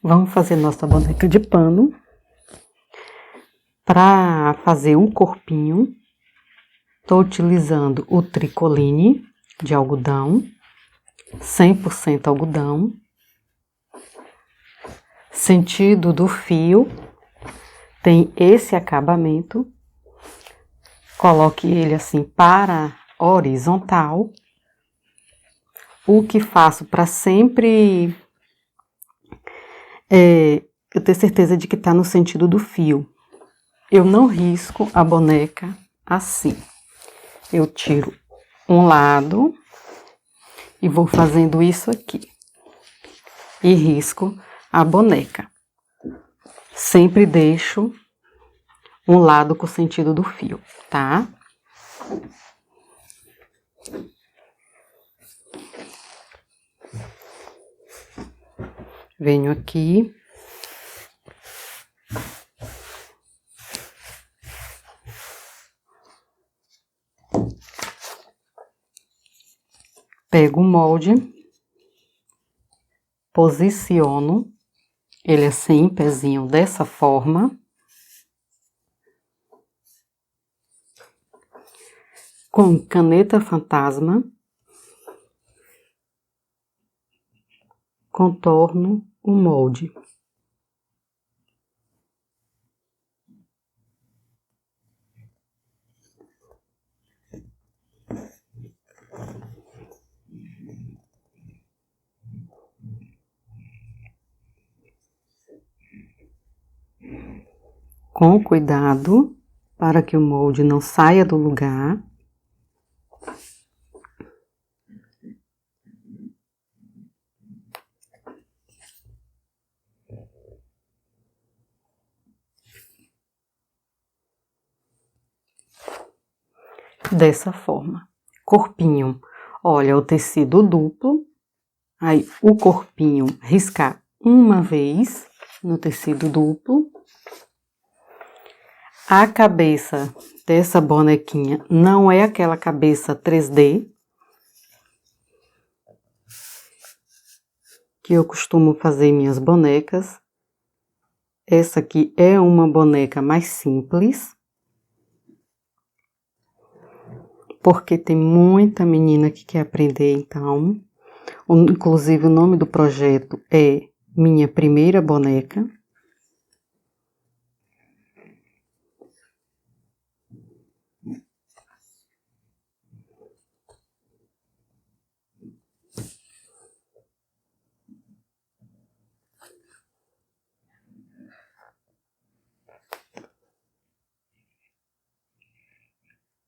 Vamos fazer nossa boneca de pano. Para fazer o corpinho, estou utilizando o tricoline de algodão, 100% algodão. Sentido do fio tem esse acabamento. Coloque ele assim para horizontal. O que faço para sempre eu ter certeza de que está no sentido do fio. Eu não risco a boneca assim. Eu tiro um lado e vou fazendo isso aqui. E risco a boneca. Sempre deixo um lado com o sentido do fio, tá? Venho aqui. Pego o molde, posiciono ele assim, em pezinho, dessa forma. Com caneta fantasma, contorno o molde. Com cuidado, para que o molde não saia do lugar. Dessa forma. Corpinho, olha, o tecido duplo. Aí, o corpinho, riscar uma vez no tecido duplo. A cabeça dessa bonequinha não é aquela cabeça 3D que eu costumo fazer em minhas bonecas. Essa aqui é uma boneca mais simples, porque tem muita menina que quer aprender, então. Inclusive, o nome do projeto é Minha Primeira Boneca.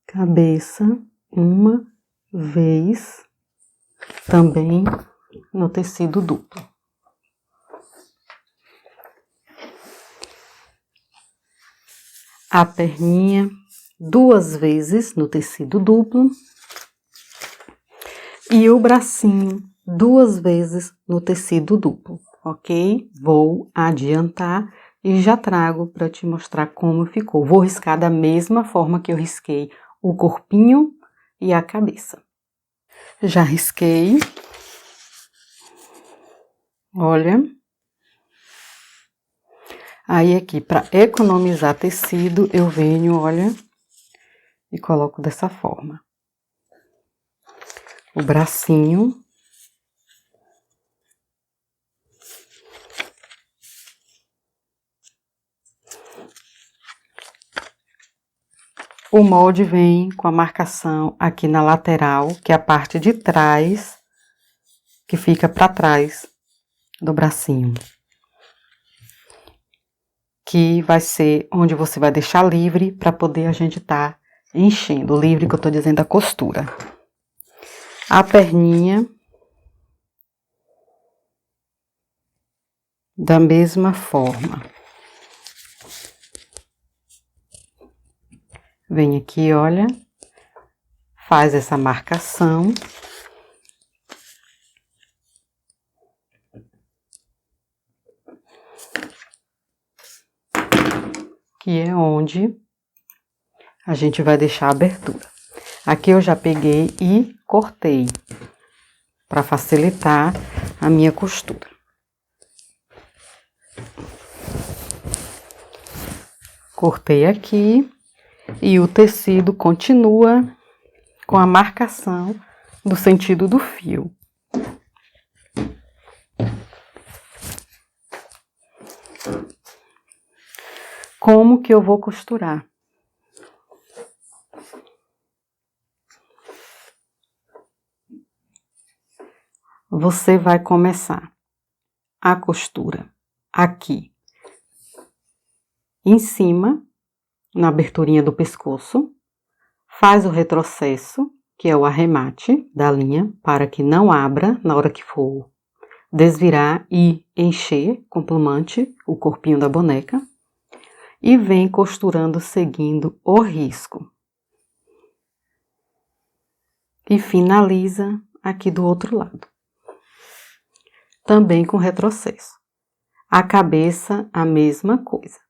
Cabeça, uma vez, também no tecido duplo. A perninha, 2 vezes no tecido duplo. E o bracinho, 2 vezes no tecido duplo, ok? Vou adiantar e já trago para te mostrar como ficou. Vou riscar da mesma forma que eu risquei o corpinho e a cabeça. Já risquei. Olha. Aí aqui, para economizar tecido, eu venho, olha, e coloco dessa forma. O bracinho. O molde vem com a marcação aqui na lateral, que é a parte de trás, que fica para trás do bracinho. Que vai ser onde você vai deixar livre para poder a gente tá enchendo. Livre que eu tô dizendo a costura. A perninha. Da mesma forma. Vem aqui, olha. Faz essa marcação. Que é onde a gente vai deixar a abertura. Aqui eu já peguei e cortei, para facilitar a minha costura. Cortei aqui e o tecido continua com a marcação do sentido do fio. Como que eu vou costurar? Você vai começar a costura aqui em cima, na aberturinha do pescoço, faz o retrocesso, que é o arremate da linha, para que não abra na hora que for desvirar e encher com plumante o corpinho da boneca, e vem costurando seguindo o risco. E finaliza aqui do outro lado. Também com retrocesso. A cabeça, a mesma coisa.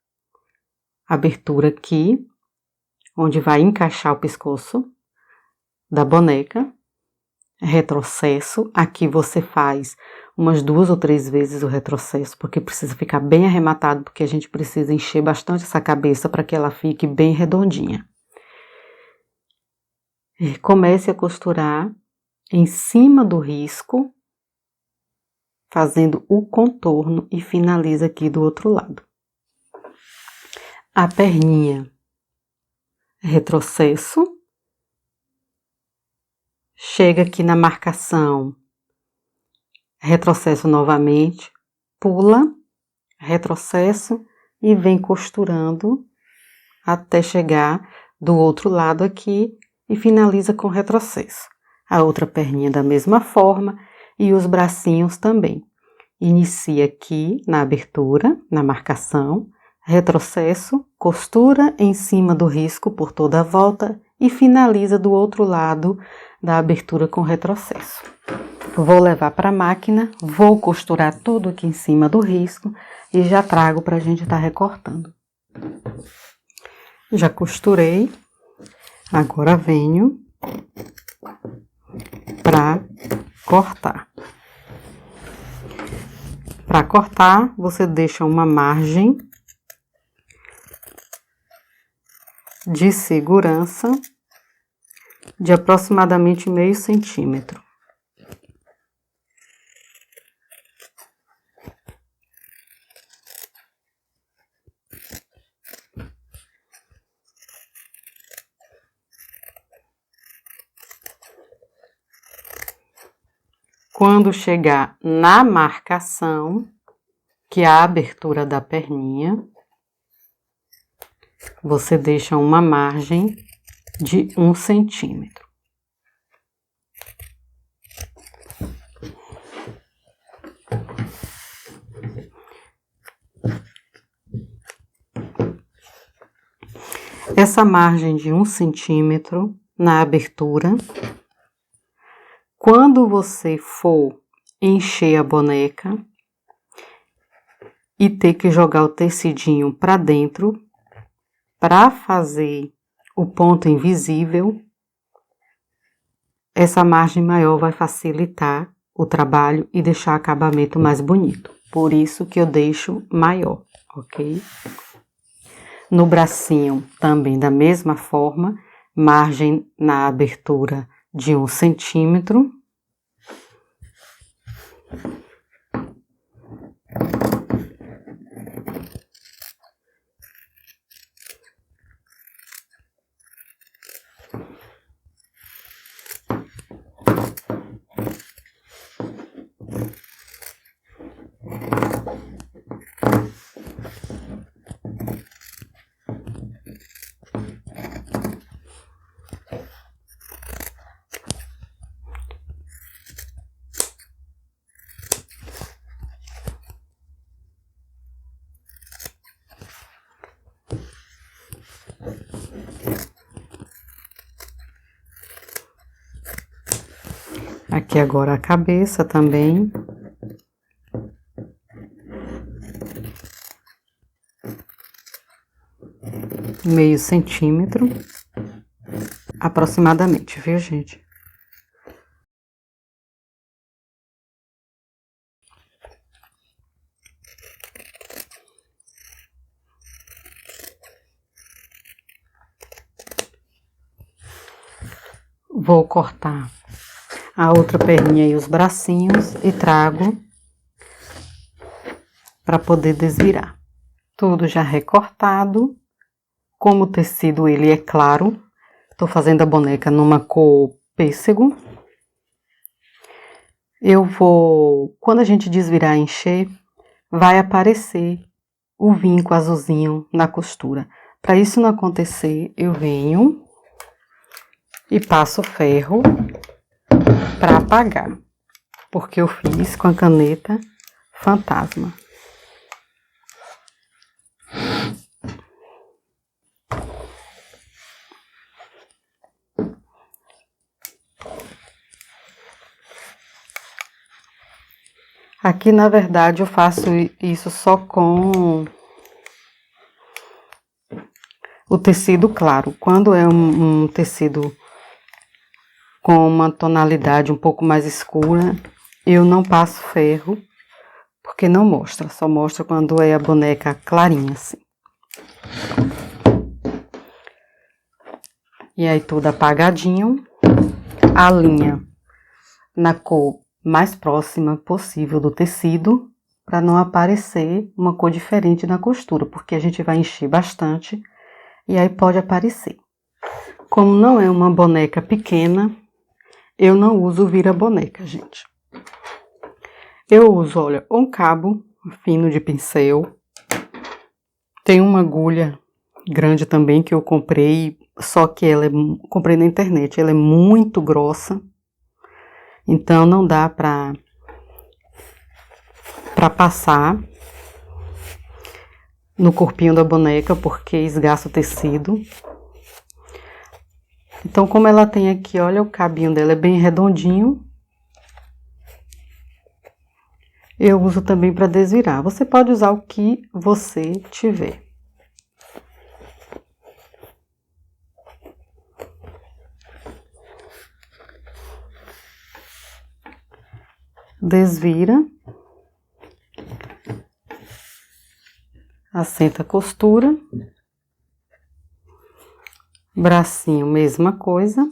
Abertura aqui, onde vai encaixar o pescoço da boneca. Retrocesso, aqui você faz umas 2 ou 3 vezes o retrocesso, porque precisa ficar bem arrematado, porque a gente precisa encher bastante essa cabeça para que ela fique bem redondinha. E comece a costurar em cima do risco, fazendo o contorno e finaliza aqui do outro lado. A perninha, retrocesso, chega aqui na marcação, retrocesso novamente, pula, retrocesso e vem costurando até chegar do outro lado aqui e finaliza com retrocesso. A outra perninha da mesma forma e os bracinhos também. Inicia aqui na abertura, na marcação, retrocesso, costura em cima do risco por toda a volta e finaliza do outro lado da abertura com retrocesso. Vou levar para a máquina, vou costurar tudo aqui em cima do risco e já trago para a gente estar recortando. Já costurei, agora venho para cortar. Para cortar, você deixa uma margem de segurança de aproximadamente meio centímetro. Quando chegar na marcação, que é a abertura da perninha, você deixa uma margem de 1 centímetro. Essa margem de 1 centímetro na abertura, quando você for encher a boneca e ter que jogar o tecidinho para dentro, para fazer o ponto invisível, essa margem maior vai facilitar o trabalho e deixar o acabamento mais bonito. Por isso que eu deixo maior, ok? No bracinho, também da mesma forma, margem na abertura de 1 centímetro. Aqui agora a cabeça também. Meio centímetro, aproximadamente, viu, gente? vou cortar a outra perninha e os bracinhos e trago para poder desvirar. Tudo já recortado. Como o tecido ele é claro, tô fazendo a boneca numa cor pêssego. Quando a gente desvirar e encher, vai aparecer o vinco azulzinho na costura. Para isso não acontecer, eu venho e passo ferro para apagar, porque eu fiz com a caneta fantasma. Aqui, na verdade, eu faço isso só com o tecido claro. Quando é um tecido com uma tonalidade um pouco mais escura, eu não passo ferro, porque não mostra. Só mostra quando é a boneca clarinha, assim. E aí, tudo apagadinho. A linha na cor mais próxima possível do tecido, para não aparecer uma cor diferente na costura, porque a gente vai encher bastante e aí pode aparecer. Como não é uma boneca pequena, eu não uso vira-boneca, gente. Eu uso, olha, um cabo fino de pincel. Tem uma agulha grande também que eu comprei, só que comprei na internet, ela é muito grossa. Então, não dá pra passar no corpinho da boneca, porque esgasta o tecido. Então, como ela tem aqui, olha, o cabinho dela é bem redondinho. Eu uso também para desvirar. Você pode usar o que você tiver. Desvira, assenta a costura, bracinho, mesma coisa.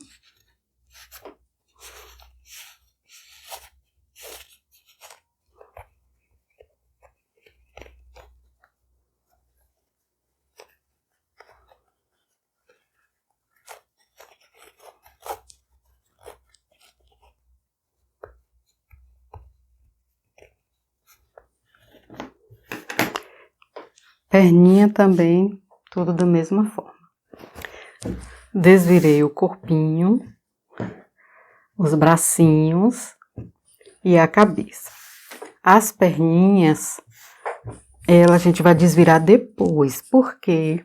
Perninha também, tudo da mesma forma. Desvirei o corpinho, os bracinhos e a cabeça. As perninhas, a gente vai desvirar depois. Por quê?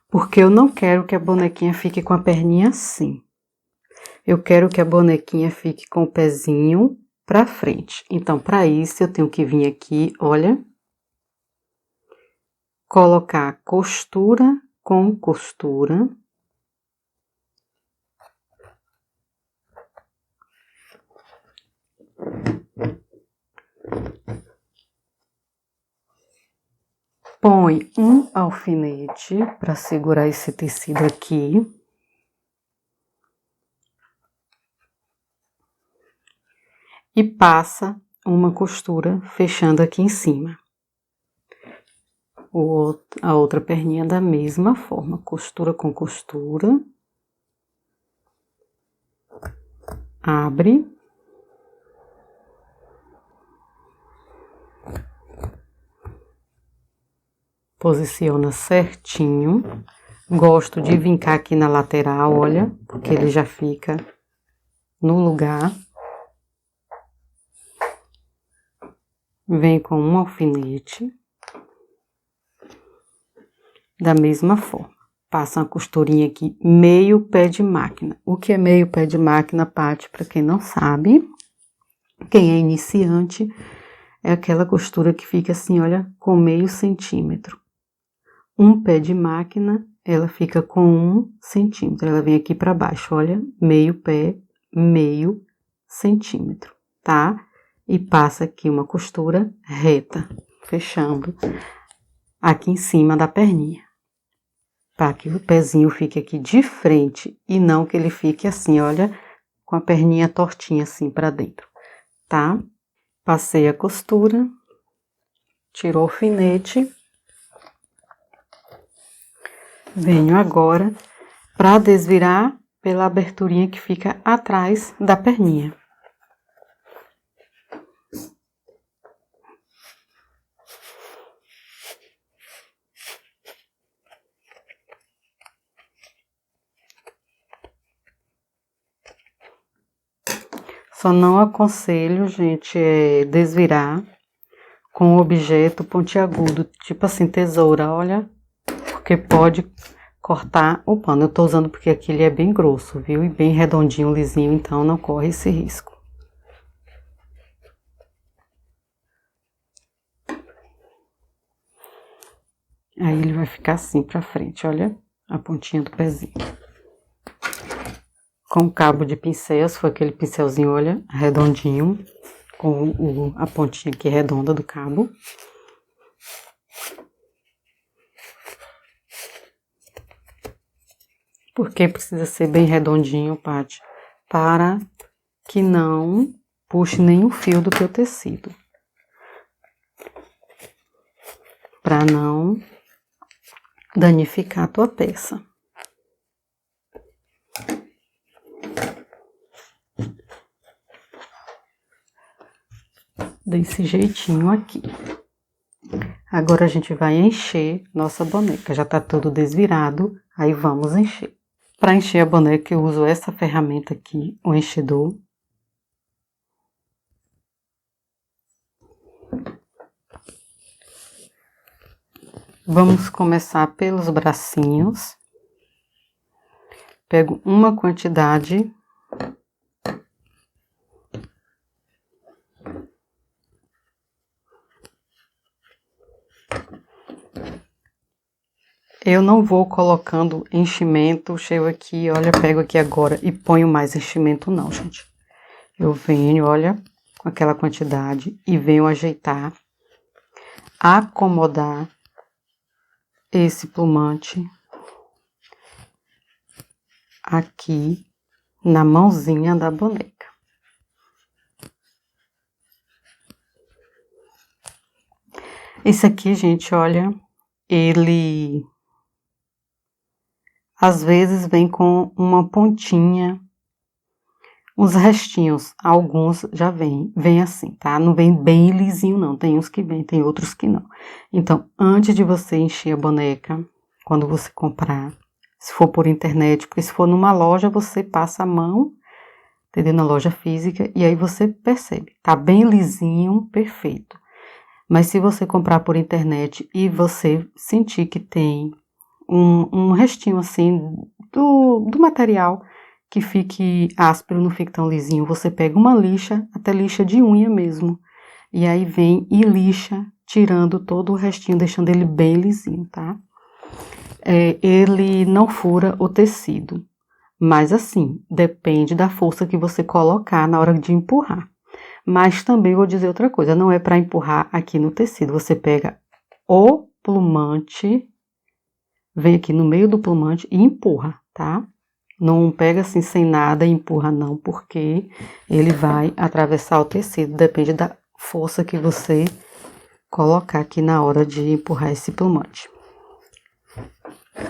Porque eu não quero que a bonequinha fique com a perninha assim. Eu quero que a bonequinha fique com o pezinho pra frente. Então, para isso, eu tenho que vir aqui, olha, colocar costura com costura. Põe um alfinete para segurar esse tecido aqui. E passa uma costura fechando aqui em cima. A outra perninha da mesma forma, costura com costura. Abre. Posiciona certinho. Gosto de vincar aqui na lateral, olha, porque ele já fica no lugar. Vem com um alfinete. Da mesma forma. Passa uma costurinha aqui, meio pé de máquina. O que é meio pé de máquina, Paty, para quem não sabe, quem é iniciante, é aquela costura que fica assim, olha, com meio centímetro. Um pé de máquina, ela fica com 1 centímetro. Ela vem aqui para baixo, olha, meio pé, meio centímetro, tá? E passa aqui uma costura reta, fechando aqui em cima da perninha. para que o pezinho fique aqui de frente e não que ele fique assim, olha, com a perninha tortinha assim para dentro, tá? Passei a costura, tirou o alfinete. Venho agora para desvirar pela aberturinha que fica atrás da perninha. Só não aconselho, gente, desvirar com objeto pontiagudo, tipo assim, tesoura, olha, porque pode cortar o pano. Eu tô usando porque aqui ele é bem grosso, viu? E bem redondinho, lisinho, então não corre esse risco. Aí ele vai ficar assim pra frente, olha, a pontinha do pezinho. Com o cabo de pincel, se for aquele pincelzinho, olha, redondinho, com a pontinha aqui redonda do cabo. Porque precisa ser bem redondinho, Paty, para que não puxe nenhum fio do teu tecido. Para não danificar a tua peça. Desse jeitinho aqui. Agora a gente vai encher nossa boneca. Já tá tudo desvirado, aí vamos encher. Para encher a boneca eu uso essa ferramenta aqui, o enchedor. Vamos começar pelos bracinhos. Pego uma quantidade. Eu não vou colocando enchimento, chego aqui, olha, pego aqui agora e ponho mais enchimento não, gente. Eu venho, olha, com aquela quantidade e venho ajeitar, acomodar esse plumante aqui na mãozinha da boneca. Esse aqui, gente, olha, ele às vezes vem com uma pontinha, uns restinhos, alguns já vem assim, tá? Não vem bem lisinho não, tem uns que vem, tem outros que não. Então, antes de você encher a boneca, quando você comprar, se for por internet, porque se for numa loja, você passa a mão, entendeu? Na loja física, e aí você percebe, tá bem lisinho, perfeito. Mas se você comprar por internet e você sentir que tem um restinho assim do material que fique áspero, não fique tão lisinho, você pega uma lixa, até lixa de unha mesmo, e aí vem e lixa, tirando todo o restinho, deixando ele bem lisinho, tá? Ele não fura o tecido, mas assim, depende da força que você colocar na hora de empurrar. Mas também vou dizer outra coisa, não é para empurrar aqui no tecido, você pega o plumante, vem aqui no meio do plumante e empurra, tá? Não pega assim sem nada e empurra não, porque ele vai atravessar o tecido, depende da força que você colocar aqui na hora de empurrar esse plumante.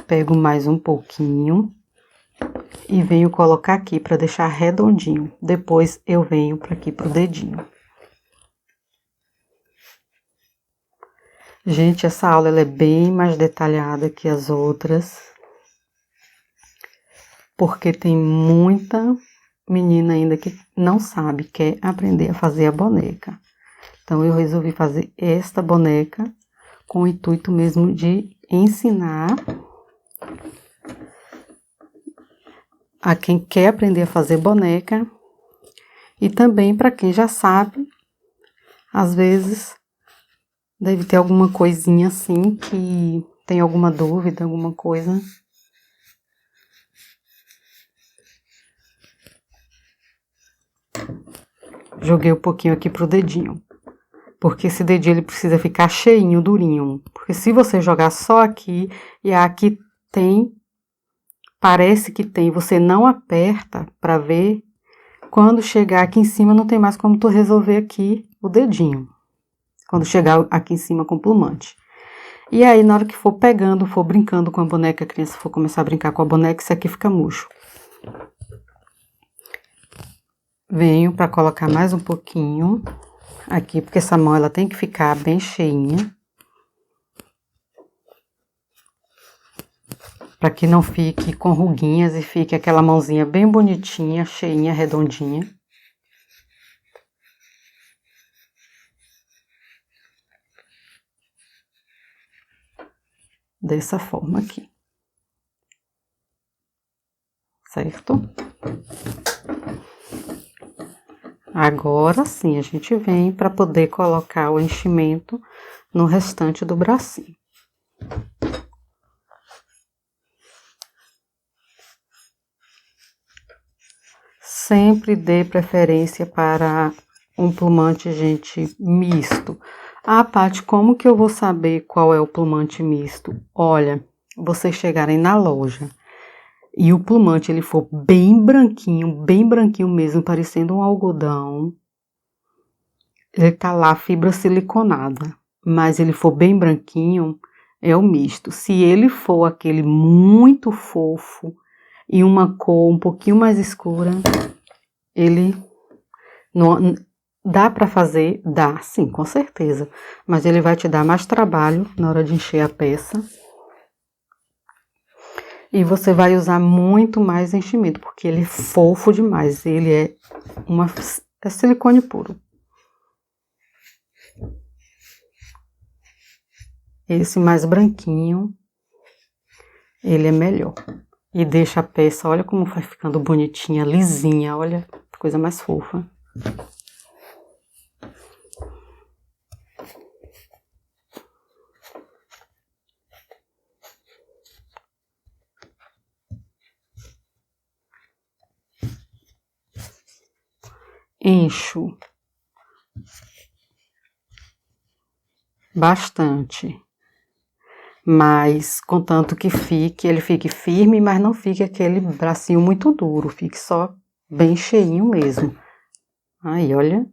Pego mais um pouquinho e venho colocar aqui para deixar redondinho. Depois eu venho para aqui pro dedinho. Gente, essa aula ela é bem mais detalhada que as outras, porque tem muita menina ainda que não sabe, quer aprender a fazer a boneca. Então, eu resolvi fazer esta boneca com o intuito mesmo de ensinar a quem quer aprender a fazer boneca e também para quem já sabe, às vezes deve ter alguma coisinha assim que tem alguma dúvida, alguma coisa. Joguei um pouquinho aqui pro dedinho, porque esse dedinho ele precisa ficar cheinho, durinho, porque se você jogar só aqui e aqui tem, parece que tem, você não aperta para ver. Quando chegar aqui em cima, não tem mais como tu resolver aqui o dedinho. Quando chegar aqui em cima com o plumante. E aí, na hora que for pegando, for brincando com a boneca, a criança for começar a brincar com a boneca, isso aqui fica murcho. Venho para colocar mais um pouquinho aqui, porque essa mão ela tem que ficar bem cheinha. Para que não fique com ruguinhas e fique aquela mãozinha bem bonitinha, cheinha, redondinha. Dessa forma aqui. Certo? Agora sim, a gente vem para poder colocar o enchimento no restante do bracinho. Sempre dê preferência para um plumante, gente, misto. Ah, Paty, como que eu vou saber qual é o plumante misto? Olha, vocês chegarem na loja e o plumante ele for bem branquinho mesmo, parecendo um algodão, ele tá lá fibra siliconada, mas ele for bem branquinho, é o misto. Se ele for aquele muito fofo e uma cor um pouquinho mais escura, ele não dá para fazer, dá, sim, com certeza, mas ele vai te dar mais trabalho na hora de encher a peça. E você vai usar muito mais enchimento, porque ele é fofo demais, ele é silicone puro. Esse mais branquinho, ele é melhor. E deixa a peça, olha como vai ficando bonitinha, lisinha, olha, coisa mais fofa. Encho bastante, mas contanto que ele fique firme, mas não fique aquele bracinho muito duro, fique só bem cheinho mesmo. Aí, olha.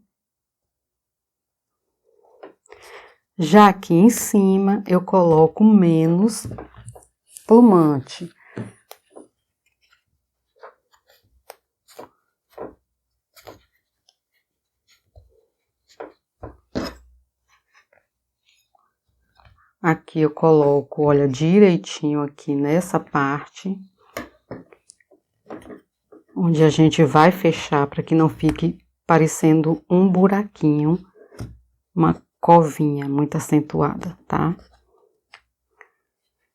Já aqui em cima, eu coloco menos plumante. Aqui eu coloco, olha, direitinho aqui nessa parte, onde a gente vai fechar para que não fique parecendo um buraquinho, uma covinha muito acentuada, tá?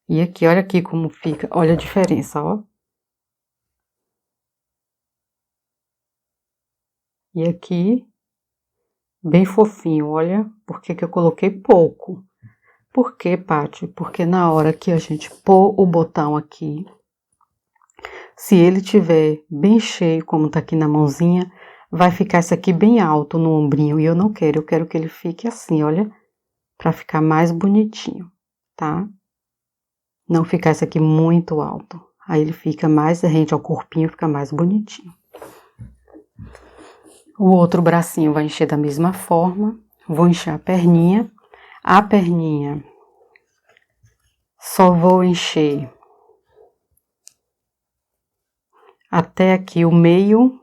E aqui, olha aqui como fica, olha a diferença, ó. E aqui, bem fofinho, olha, porque que eu coloquei pouco. Por quê, Paty? Porque na hora que a gente pôr o botão aqui, se ele tiver bem cheio, como tá aqui na mãozinha, vai ficar isso aqui bem alto no ombrinho, e eu quero que ele fique assim, olha, pra ficar mais bonitinho, tá? Não ficar isso aqui muito alto, aí ele fica mais rente ao corpinho, fica mais bonitinho. O outro bracinho vai encher da mesma forma, vou encher a perninha só vou encher até aqui o meio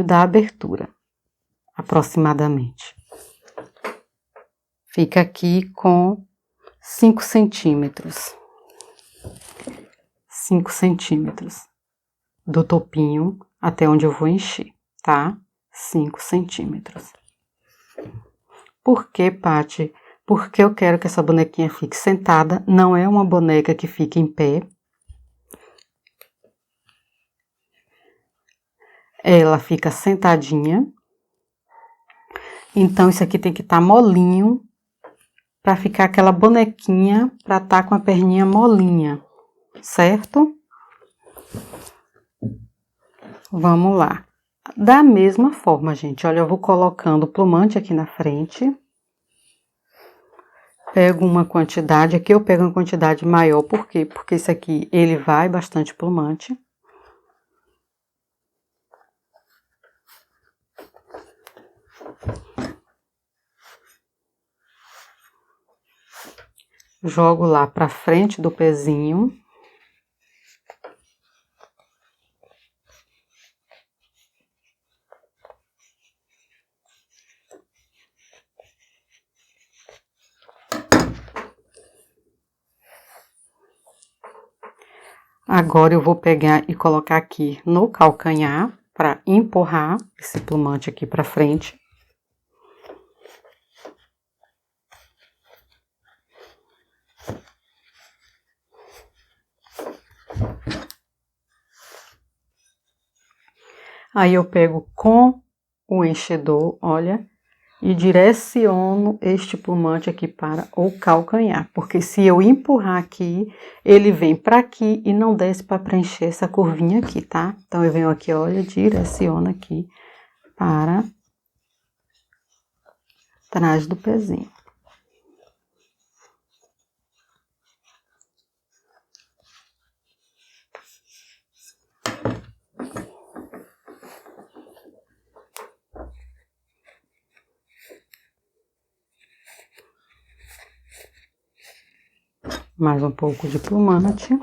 da abertura, aproximadamente. Fica aqui com 5 centímetros. 5 centímetros do topinho até onde eu vou encher, tá? 5 centímetros. Por que, Paty? Porque eu quero que essa bonequinha fique sentada, não é uma boneca que fica em pé. Ela fica sentadinha. Então, isso aqui tem que estar molinho, para ficar aquela bonequinha, para estar com a perninha molinha, certo? Vamos lá. Da mesma forma, gente, olha, eu vou colocando o plumante aqui na frente. pego uma quantidade, aqui eu pego uma quantidade maior, por quê? Porque esse aqui, ele vai bastante plumante. Jogo lá pra frente do pezinho. Agora eu vou pegar e colocar aqui no calcanhar para empurrar esse plumante aqui para frente. Aí eu pego com o enchedor, olha, e direciono este plumante aqui para o calcanhar, porque se eu empurrar aqui, ele vem para aqui e não desce para preencher essa curvinha aqui, tá? Então eu venho aqui, olha, direciono aqui para trás do pezinho. Mais um pouco de plumante.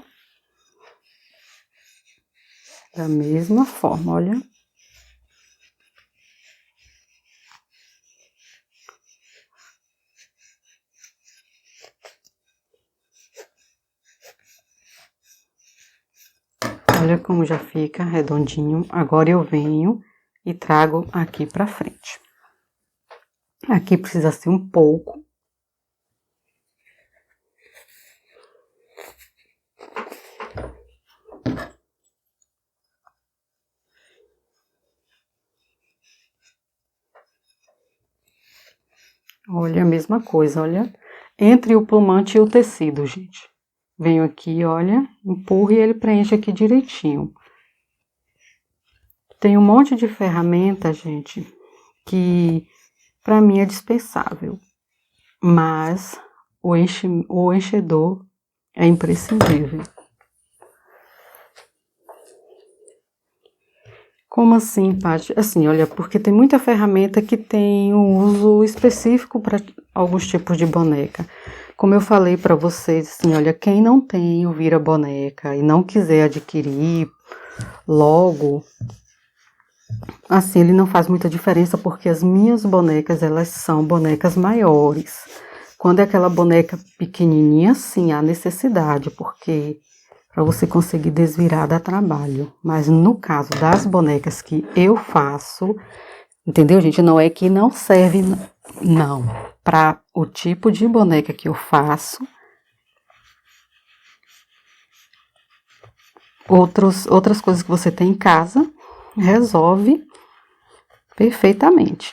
Da mesma forma, olha. Olha como já fica redondinho. Agora eu venho e trago aqui pra frente. Aqui precisa ser um pouco. Olha, a mesma coisa, olha. Entre o plumante e o tecido, gente. Venho aqui, olha, empurro e ele preenche aqui direitinho. Tem um monte de ferramenta, gente, que pra mim é dispensável. Mas o enchedor é imprescindível. Como assim, Paty? Assim, olha, porque tem muita ferramenta que tem um uso específico para alguns tipos de boneca. Como eu falei para vocês, assim, olha, quem não tem o vira-boneca e não quiser adquirir logo, assim, ele não faz muita diferença porque as minhas bonecas, elas são bonecas maiores. Quando é aquela boneca pequenininha, sim, há necessidade, porque para você conseguir desvirar dá trabalho. Mas no caso das bonecas que eu faço, entendeu, gente? Não é que não serve, não. Para o tipo de boneca que eu faço, outras coisas que você tem em casa, resolve perfeitamente.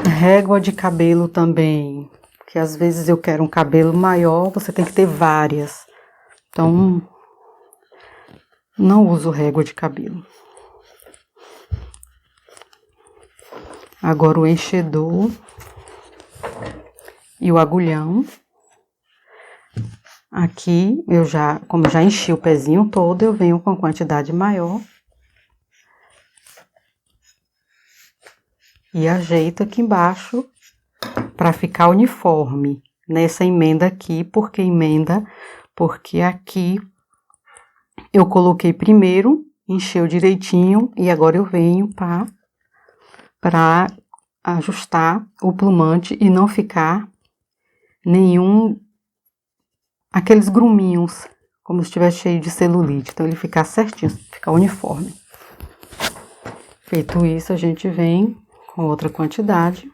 Régua de cabelo também, porque às vezes eu quero um cabelo maior, você tem que ter várias. Então, não uso régua de cabelo. Agora o enchedor e o agulhão. Aqui, como já enchi o pezinho todo, eu venho com quantidade maior. E ajeito aqui embaixo para ficar uniforme nessa emenda aqui, porque aqui eu coloquei primeiro, encheu direitinho e agora eu venho para ajustar o plumante e não ficar aqueles gruminhos, como se estivesse cheio de celulite. Então ele ficar certinho, ficar uniforme. Feito isso, a gente vem com outra quantidade.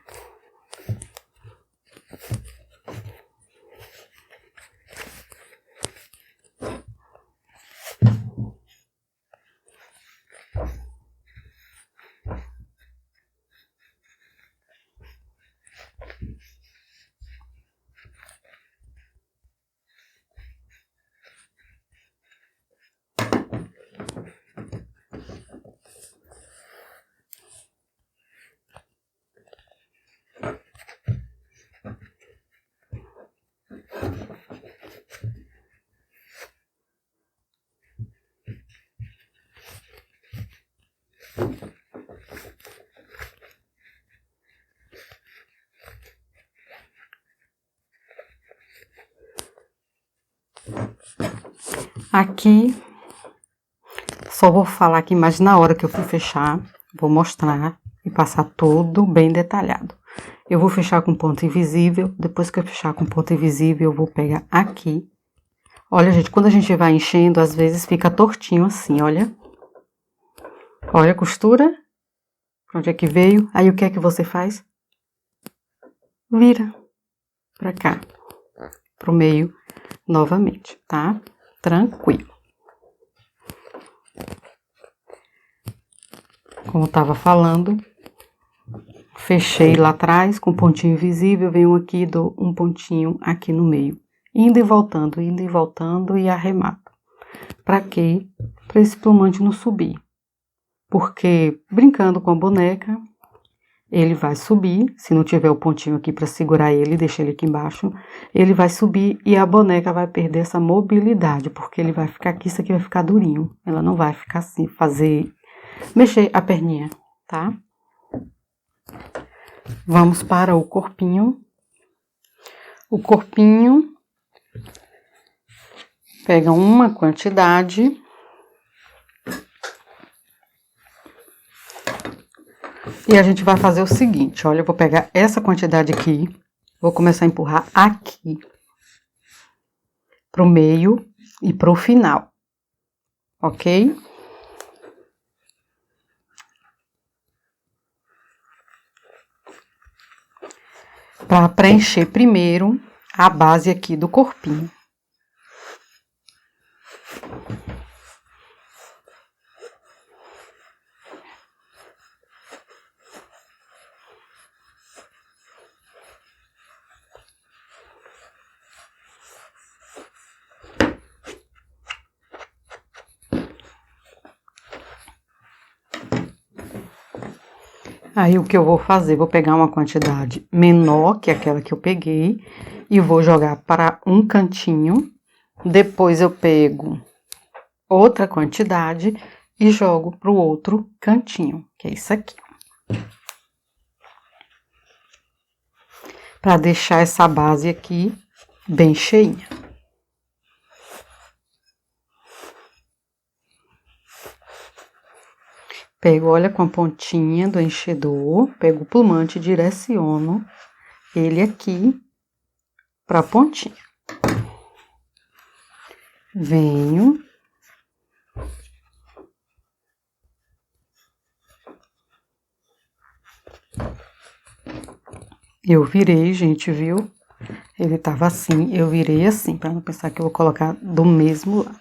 Aqui, só vou falar aqui, mas na hora que eu for fechar, vou mostrar e passar tudo bem detalhado. Eu vou fechar com ponto invisível, depois que eu fechar com ponto invisível, eu vou pegar aqui. Olha, gente, quando a gente vai enchendo, às vezes fica tortinho assim, olha. Olha a costura, pra onde é que veio, aí o que é que você faz? Vira pra cá, pro meio novamente, tá? Tranquilo. Como eu tava falando, fechei lá atrás com pontinho invisível, venho aqui e dou um pontinho aqui no meio. Indo e voltando e arremato. Pra quê? Pra esse plumante não subir. Porque brincando com a boneca, ele vai subir, se não tiver o pontinho aqui pra segurar ele, deixa ele aqui embaixo, ele vai subir e a boneca vai perder essa mobilidade, porque ele vai ficar aqui, isso aqui vai ficar durinho. Ela não vai ficar assim, mexer a perninha, tá? Vamos para o corpinho. O corpinho, pega uma quantidade. E a gente vai fazer o seguinte, olha, eu vou pegar essa quantidade aqui, vou começar a empurrar aqui, pro meio e pro final, ok? Para preencher primeiro a base aqui do corpinho. Aí, o que eu vou fazer? Vou pegar uma quantidade menor que aquela que eu peguei e vou jogar para um cantinho. Depois eu pego outra quantidade e jogo para o outro cantinho, que é isso aqui. Para deixar essa base aqui bem cheinha. Pego, olha, com a pontinha do enchedor, pego o plumante e direciono ele aqui para a pontinha. Venho. Eu virei, gente, viu? Ele tava assim, eu virei assim, para não pensar que eu vou colocar do mesmo lado.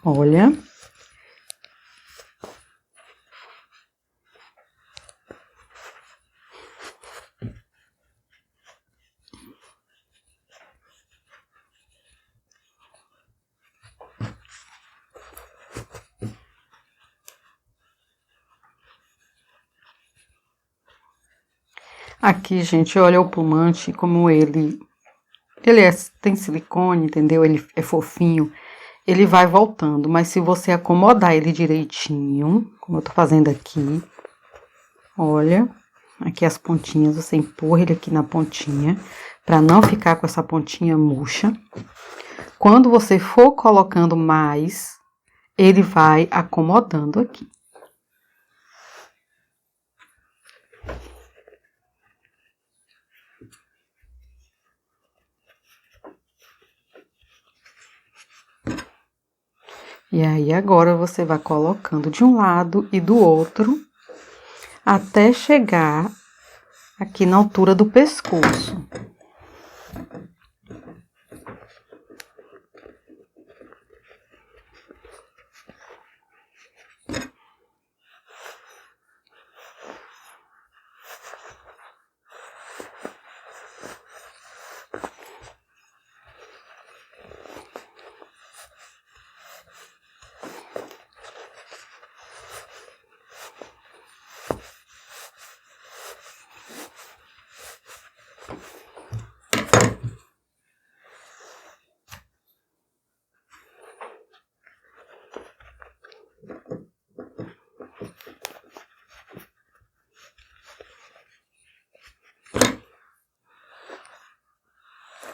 Olha. Aqui, gente, olha o plumante, como ele tem silicone, entendeu? Ele é fofinho, ele vai voltando, mas se você acomodar ele direitinho, como eu tô fazendo aqui, olha, aqui as pontinhas, você empurra ele aqui na pontinha, pra não ficar com essa pontinha murcha. Quando você for colocando mais, ele vai acomodando aqui. E aí, agora você vai colocando de um lado e do outro, até chegar aqui na altura do pescoço.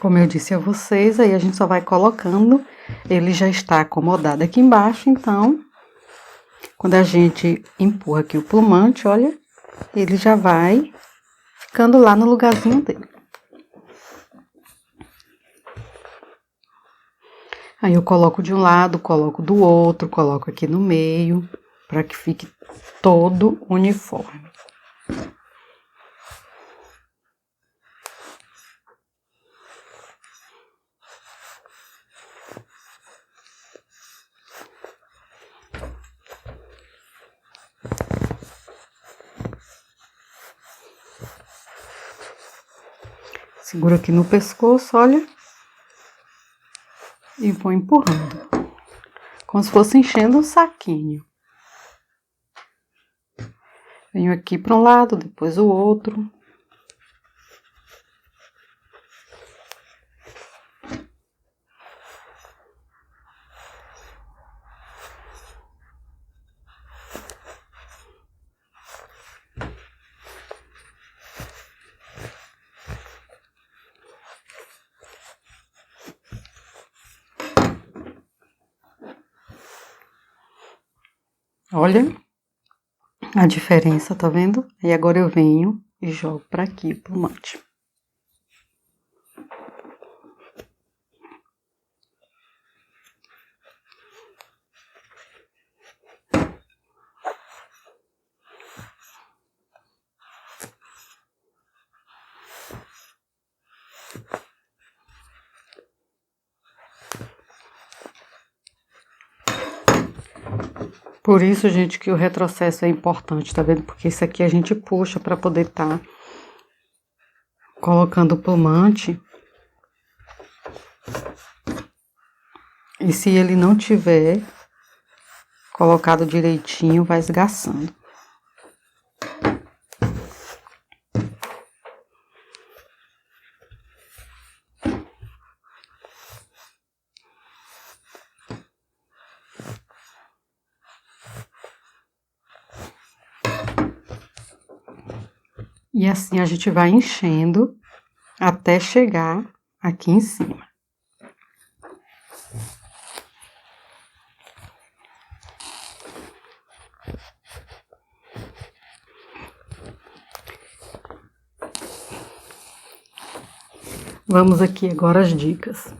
Como eu disse a vocês, aí a gente só vai colocando, ele já está acomodado aqui embaixo, então, quando a gente empurra aqui o plumante, olha, ele já vai ficando lá no lugarzinho dele. Aí eu coloco de um lado, coloco do outro, coloco aqui no meio, para que fique todo uniforme. Seguro aqui no pescoço, olha. E vou empurrando. Como se fosse enchendo um saquinho. Venho aqui para um lado, depois o outro. Olha a diferença, tá vendo? E agora eu venho e jogo para aqui o plumante. Por isso, gente, que o retrocesso é importante, tá vendo? Porque isso aqui a gente puxa para poder estar colocando o plumante. E se ele não tiver colocado direitinho, vai esgaçando. E assim a gente vai enchendo até chegar aqui em cima. Vamos aqui agora as dicas.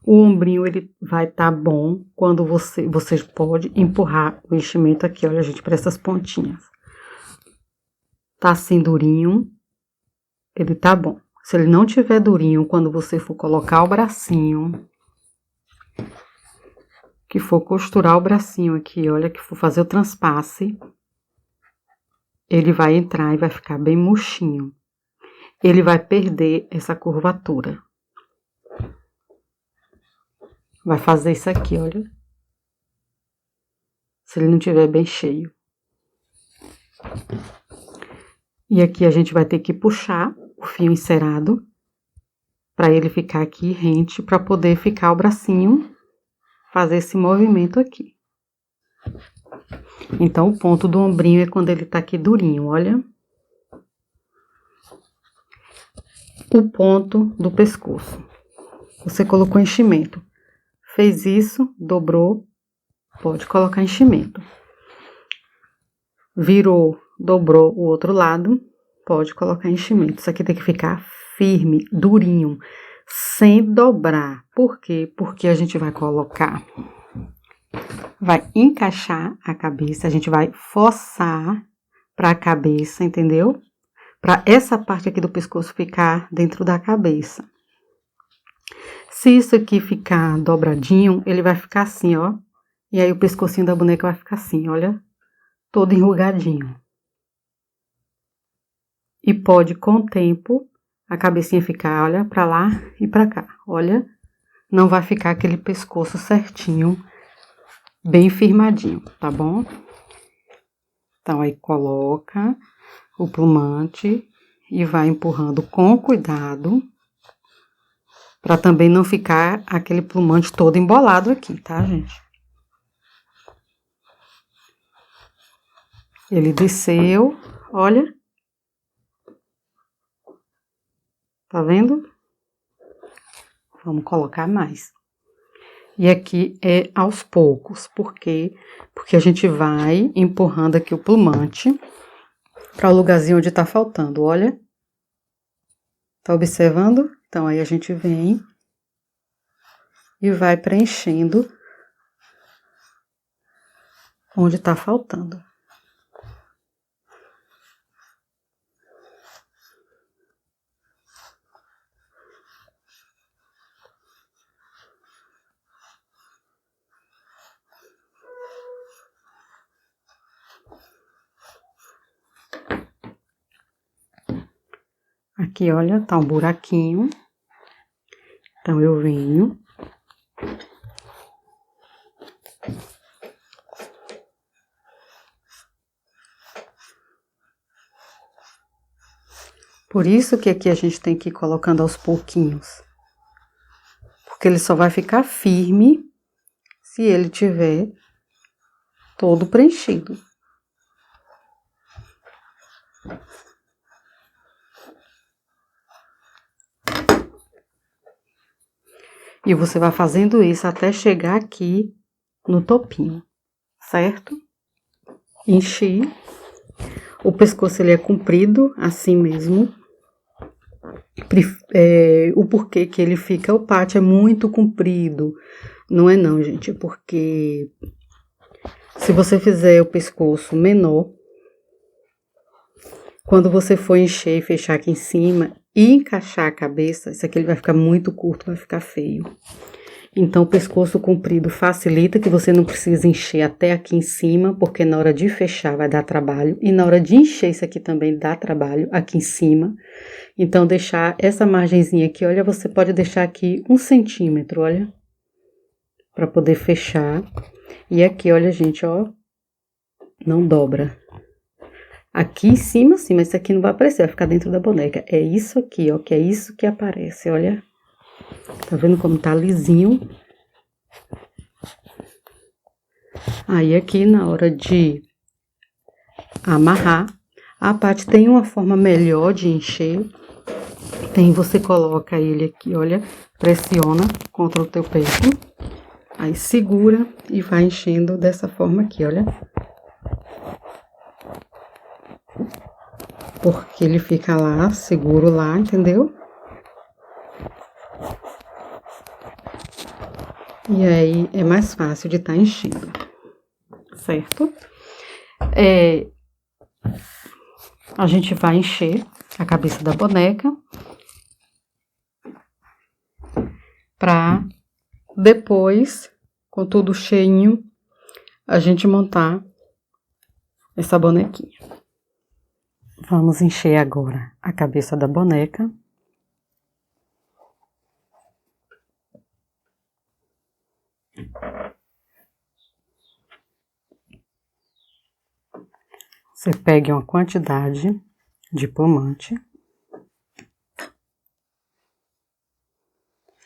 O ombrinho, ele vai estar bom quando vocês podem empurrar o enchimento aqui, olha, gente, para essas pontinhas. Tá assim durinho, ele tá bom. Se ele não tiver durinho, quando você for colocar o bracinho, que for costurar o bracinho aqui, olha, que for fazer o transpasse, ele vai entrar e vai ficar bem murchinho. Ele vai perder essa curvatura. Vai fazer isso aqui, olha. Se ele não tiver bem cheio. E aqui a gente vai ter que puxar o fio encerado para ele ficar aqui rente, para poder ficar o bracinho, fazer esse movimento aqui. Então, o ponto do ombrinho é quando ele tá aqui durinho, olha. O ponto do pescoço. Você colocou enchimento. Fez isso, dobrou, pode colocar enchimento. Virou, dobrou o outro lado, pode colocar enchimento. Isso aqui tem que ficar firme, durinho, sem dobrar. Por quê? Porque a gente vai colocar, vai encaixar a cabeça, a gente vai forçar para a cabeça, entendeu? Para essa parte aqui do pescoço ficar dentro da cabeça. Se isso aqui ficar dobradinho, ele vai ficar assim, ó. E aí o pescocinho da boneca vai ficar assim, olha. Todo enrugadinho. E pode, com o tempo, a cabecinha ficar, olha, pra lá e pra cá, olha. Não vai ficar aquele pescoço certinho, bem firmadinho, tá bom? Então, aí coloca o plumante e vai empurrando com cuidado, pra também não ficar aquele plumante todo embolado aqui, tá, gente? Ele desceu, olha. Tá vendo? Vamos colocar mais. E aqui é aos poucos, por quê? Porque a gente vai empurrando aqui o plumante para o lugarzinho onde tá faltando, olha. Tá observando? Então, aí a gente vem e vai preenchendo onde tá faltando. Aqui, olha, tá um buraquinho. Então, eu venho. Por isso que aqui a gente tem que ir colocando aos pouquinhos. Porque ele só vai ficar firme se ele tiver todo preenchido. E você vai fazendo isso até chegar aqui no topinho, certo? Enchi. O pescoço ele é comprido, assim mesmo. O porquê que ele fica, o pátio é muito comprido. Não é não, gente, porque se você fizer o pescoço menor, quando você for encher e fechar aqui em cima e encaixar a cabeça, isso aqui ele vai ficar muito curto, vai ficar feio. Então, o pescoço comprido facilita que você não precisa encher até aqui em cima, porque na hora de fechar vai dar trabalho. E na hora de encher isso aqui também dá trabalho, aqui em cima. Então, deixar essa margenzinha aqui, olha, você pode deixar aqui 1 centímetro, olha. Pra poder fechar. E aqui, olha, gente, ó, não dobra. Aqui em cima, sim, mas isso aqui não vai aparecer, vai ficar dentro da boneca. É isso aqui, ó, que é isso que aparece, olha. Tá vendo como tá lisinho? Aí aqui na hora de amarrar, a parte tem uma forma melhor de encher. Você coloca ele aqui, olha, pressiona contra o teu peito. Aí segura e vai enchendo dessa forma aqui, olha. Porque ele fica lá, seguro lá, entendeu? E aí, é mais fácil de estar enchendo, certo? A gente vai encher a cabeça da boneca pra depois, com tudo cheinho, a gente montar essa bonequinha. Vamos encher agora a cabeça da boneca. Você pega uma quantidade de plumante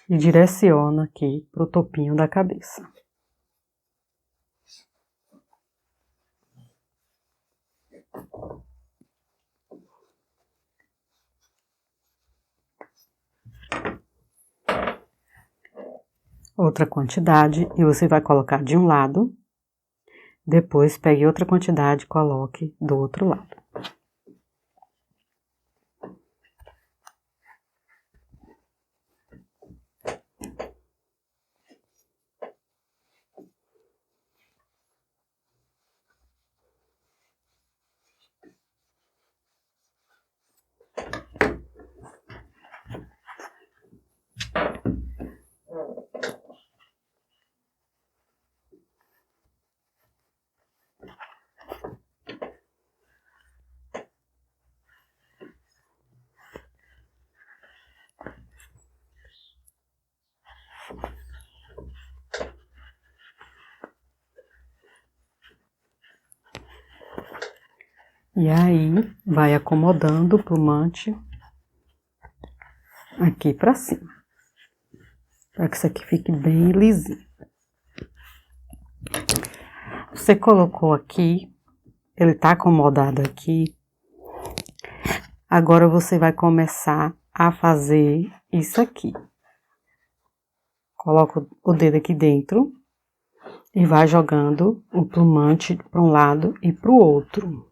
e direciona aqui pro topinho da cabeça. Outra quantidade e você vai colocar de um lado. Depois, pegue outra quantidade e coloque do outro lado. E aí, vai acomodando o plumante aqui pra cima. Para que isso aqui fique bem lisinho. Você colocou aqui, ele tá acomodado aqui. Agora você vai começar a fazer isso aqui. Coloca o dedo aqui dentro e vai jogando o plumante para um lado e para o outro.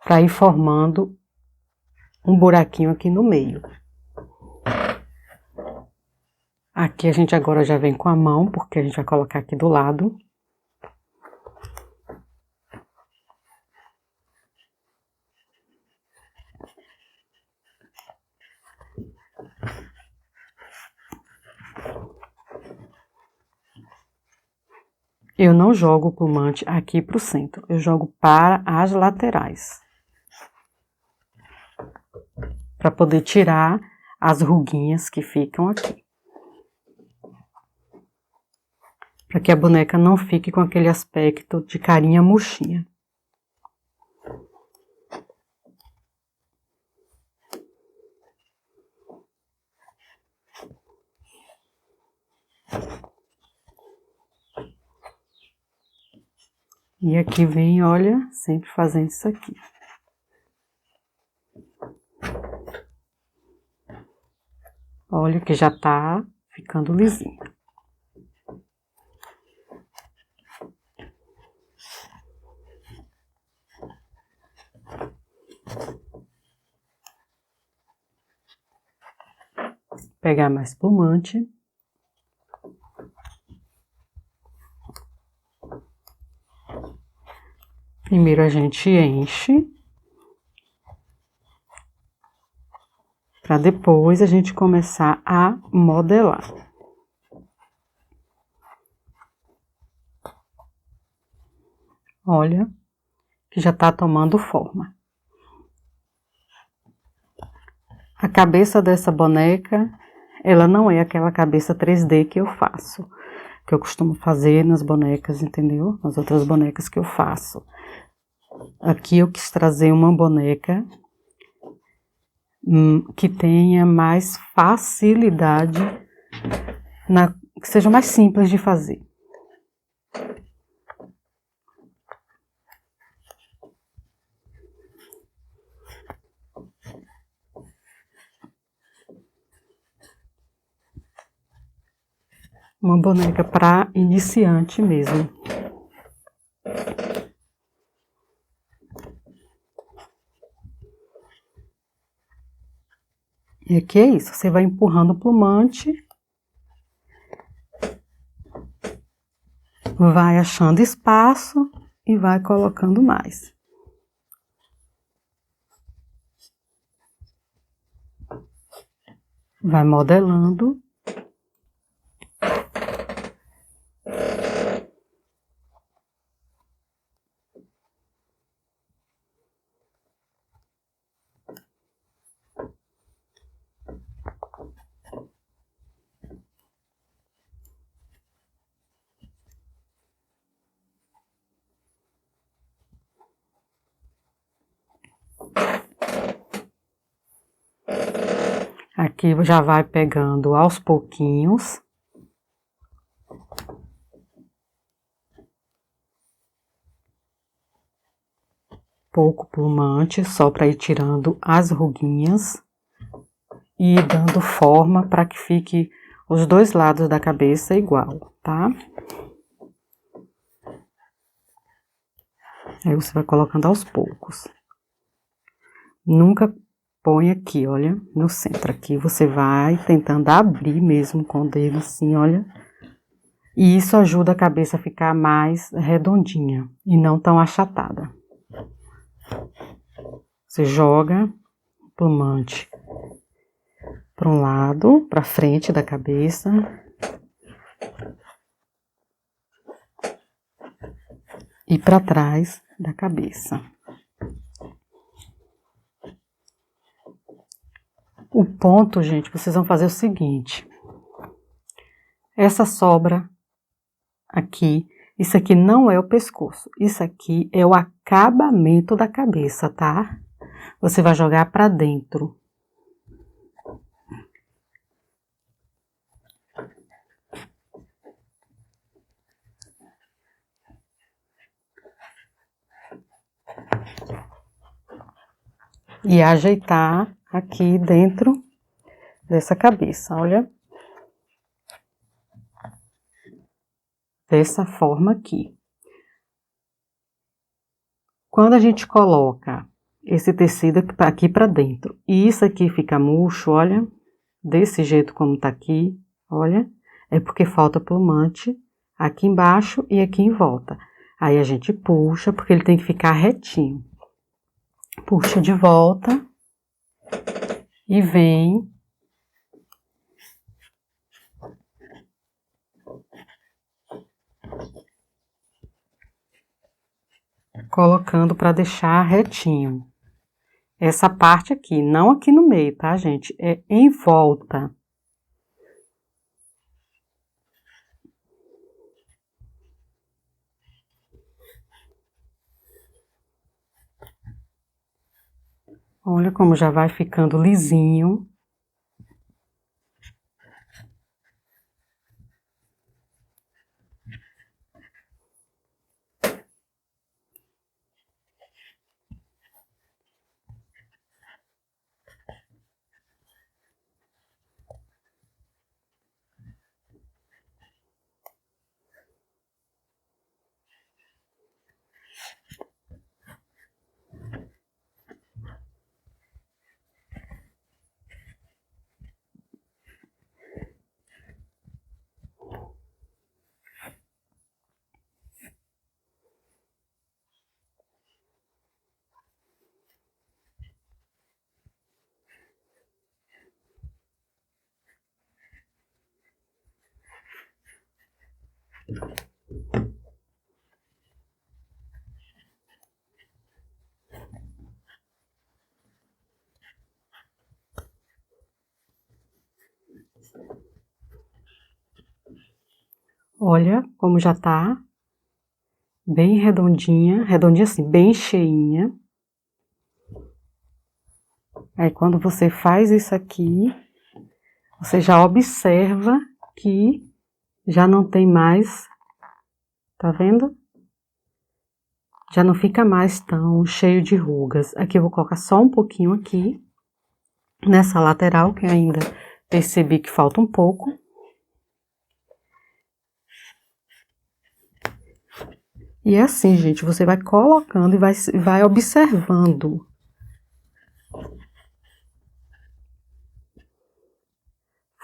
Para ir formando um buraquinho aqui no meio. Aqui a gente agora já vem com a mão, porque a gente vai colocar aqui do lado. Eu não jogo o plumante aqui pro centro, eu jogo para as laterais. Para poder tirar as ruguinhas que ficam aqui. Para que a boneca não fique com aquele aspecto de carinha murchinha. E aqui vem, olha, sempre fazendo isso aqui. Olha que já tá ficando lisinho. Pegar mais plumante. Primeiro a gente enche. Para depois a gente começar a modelar. Olha, que já tá tomando forma. A cabeça dessa boneca, ela não é aquela cabeça 3D que eu faço. Que eu costumo fazer nas bonecas, entendeu? Nas outras bonecas que eu faço. Aqui eu quis trazer uma boneca que tenha mais facilidade, que seja mais simples de fazer. Uma boneca para iniciante mesmo. E aqui é isso, você vai empurrando o plumante, vai achando espaço e vai colocando mais. Vai modelando. Aqui já vai pegando aos pouquinhos. Pouco plumante, só para ir tirando as ruguinhas. E ir dando forma para que fique os dois lados da cabeça igual, tá? Aí você vai colocando aos poucos. Nunca põe aqui, olha, no centro. Aqui você vai tentando abrir mesmo com o dedo assim, olha. E isso ajuda a cabeça a ficar mais redondinha e não tão achatada. Você joga o plumante para um lado, para frente da cabeça. E para trás da cabeça. O ponto, gente, vocês vão fazer o seguinte. Essa sobra aqui, isso aqui não é o pescoço. Isso aqui é o acabamento da cabeça, tá? Você vai jogar para dentro. e ajeitar aqui dentro dessa cabeça, olha. Dessa forma aqui. Quando a gente coloca esse tecido aqui pra dentro, e isso aqui fica murcho, olha, desse jeito como tá aqui, olha, é porque falta plumante aqui embaixo e aqui em volta. Aí a gente puxa, porque ele tem que ficar retinho. Puxa de volta e vem colocando para deixar retinho. Essa parte aqui, não aqui no meio, tá, gente? É em volta. Olha como já vai ficando lisinho. Olha como já tá bem redondinha, redondinha assim, bem cheinha. Aí quando você faz isso aqui, você já observa que já não tem mais, tá vendo? Já não fica mais tão cheio de rugas. Aqui eu vou colocar só um pouquinho aqui, nessa lateral, que ainda percebi que falta um pouco. E é assim, gente, você vai colocando e vai observando.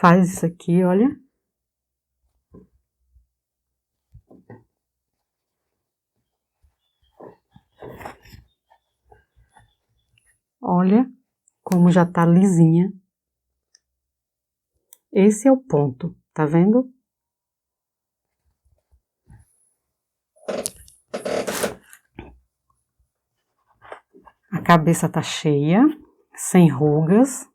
Faz isso aqui, olha. Olha como já tá lisinha. Esse é o ponto, tá vendo? A cabeça tá cheia, sem rugas.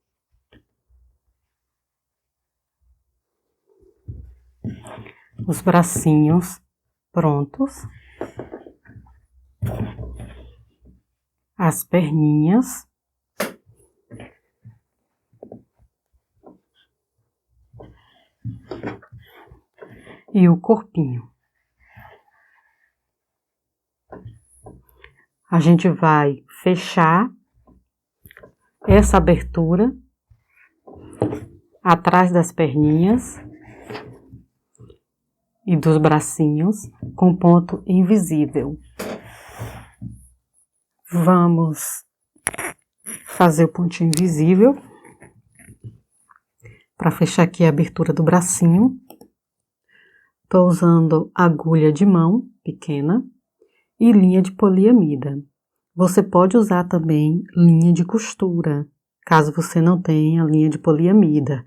Os bracinhos prontos. As perninhas. E o corpinho. A gente vai fechar essa abertura atrás das perninhas e dos bracinhos com ponto invisível. Vamos fazer o pontinho invisível para fechar aqui a abertura do bracinho. Tô usando agulha de mão pequena e linha de poliamida. Você pode usar também linha de costura, caso você não tenha linha de poliamida.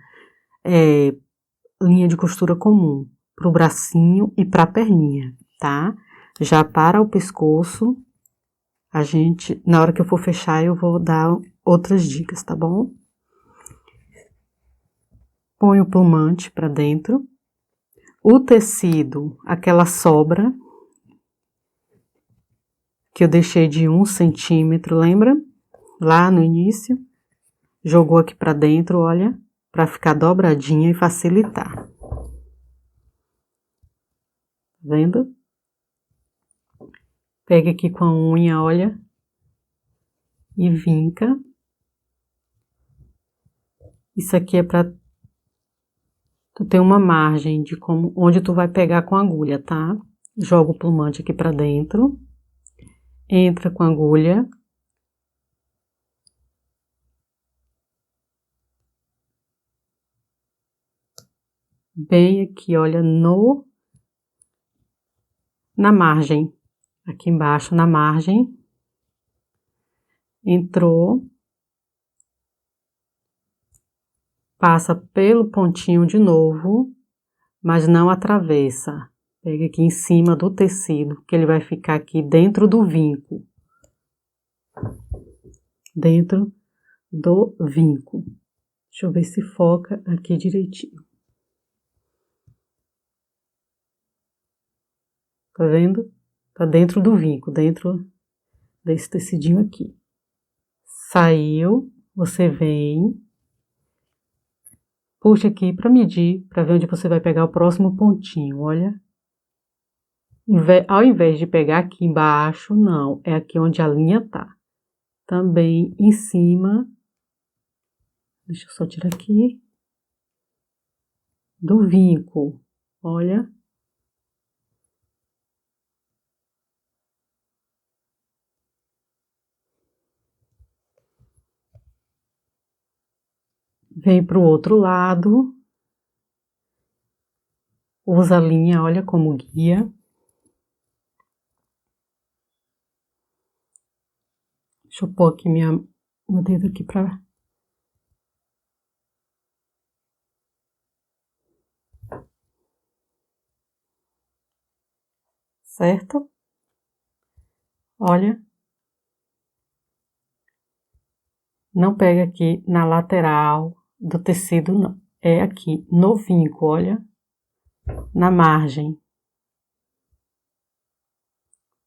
Linha de costura comum, para o bracinho e para a perninha, tá? Já para o pescoço, na hora que eu for fechar, eu vou dar outras dicas, tá bom? Põe o plumante para dentro. O tecido, aquela sobra que eu deixei de 1 centímetro, lembra? Lá no início. Jogou aqui para dentro, olha, para ficar dobradinha e facilitar. Vendo? Pega aqui com a unha, olha, e vinca Isso aqui é pra tu ter uma margem de onde tu vai pegar com a agulha, tá? Joga o plumante aqui pra dentro. Entra com a agulha. Bem aqui, olha, na margem. Aqui embaixo, na margem. Entrou. Passa pelo pontinho de novo, mas não atravessa. Pega aqui em cima do tecido, que ele vai ficar aqui dentro do vinco. Dentro do vinco. Deixa eu ver se foca aqui direitinho. Tá vendo? Tá dentro do vinco, dentro desse tecidinho aqui. Saiu, você vem, puxa aqui para medir, para ver onde você vai pegar o próximo pontinho, olha. Ao invés de pegar aqui embaixo, não, é aqui onde a linha tá. Também em cima, deixa eu só tirar aqui, do vinco, olha. Vem pro outro lado, usa a linha, olha, como guia. Deixa eu pôr aqui meu dedo aqui pra... Certo? Olha. Não pega aqui na lateral do tecido, não. É aqui no vinco, olha. Na margem.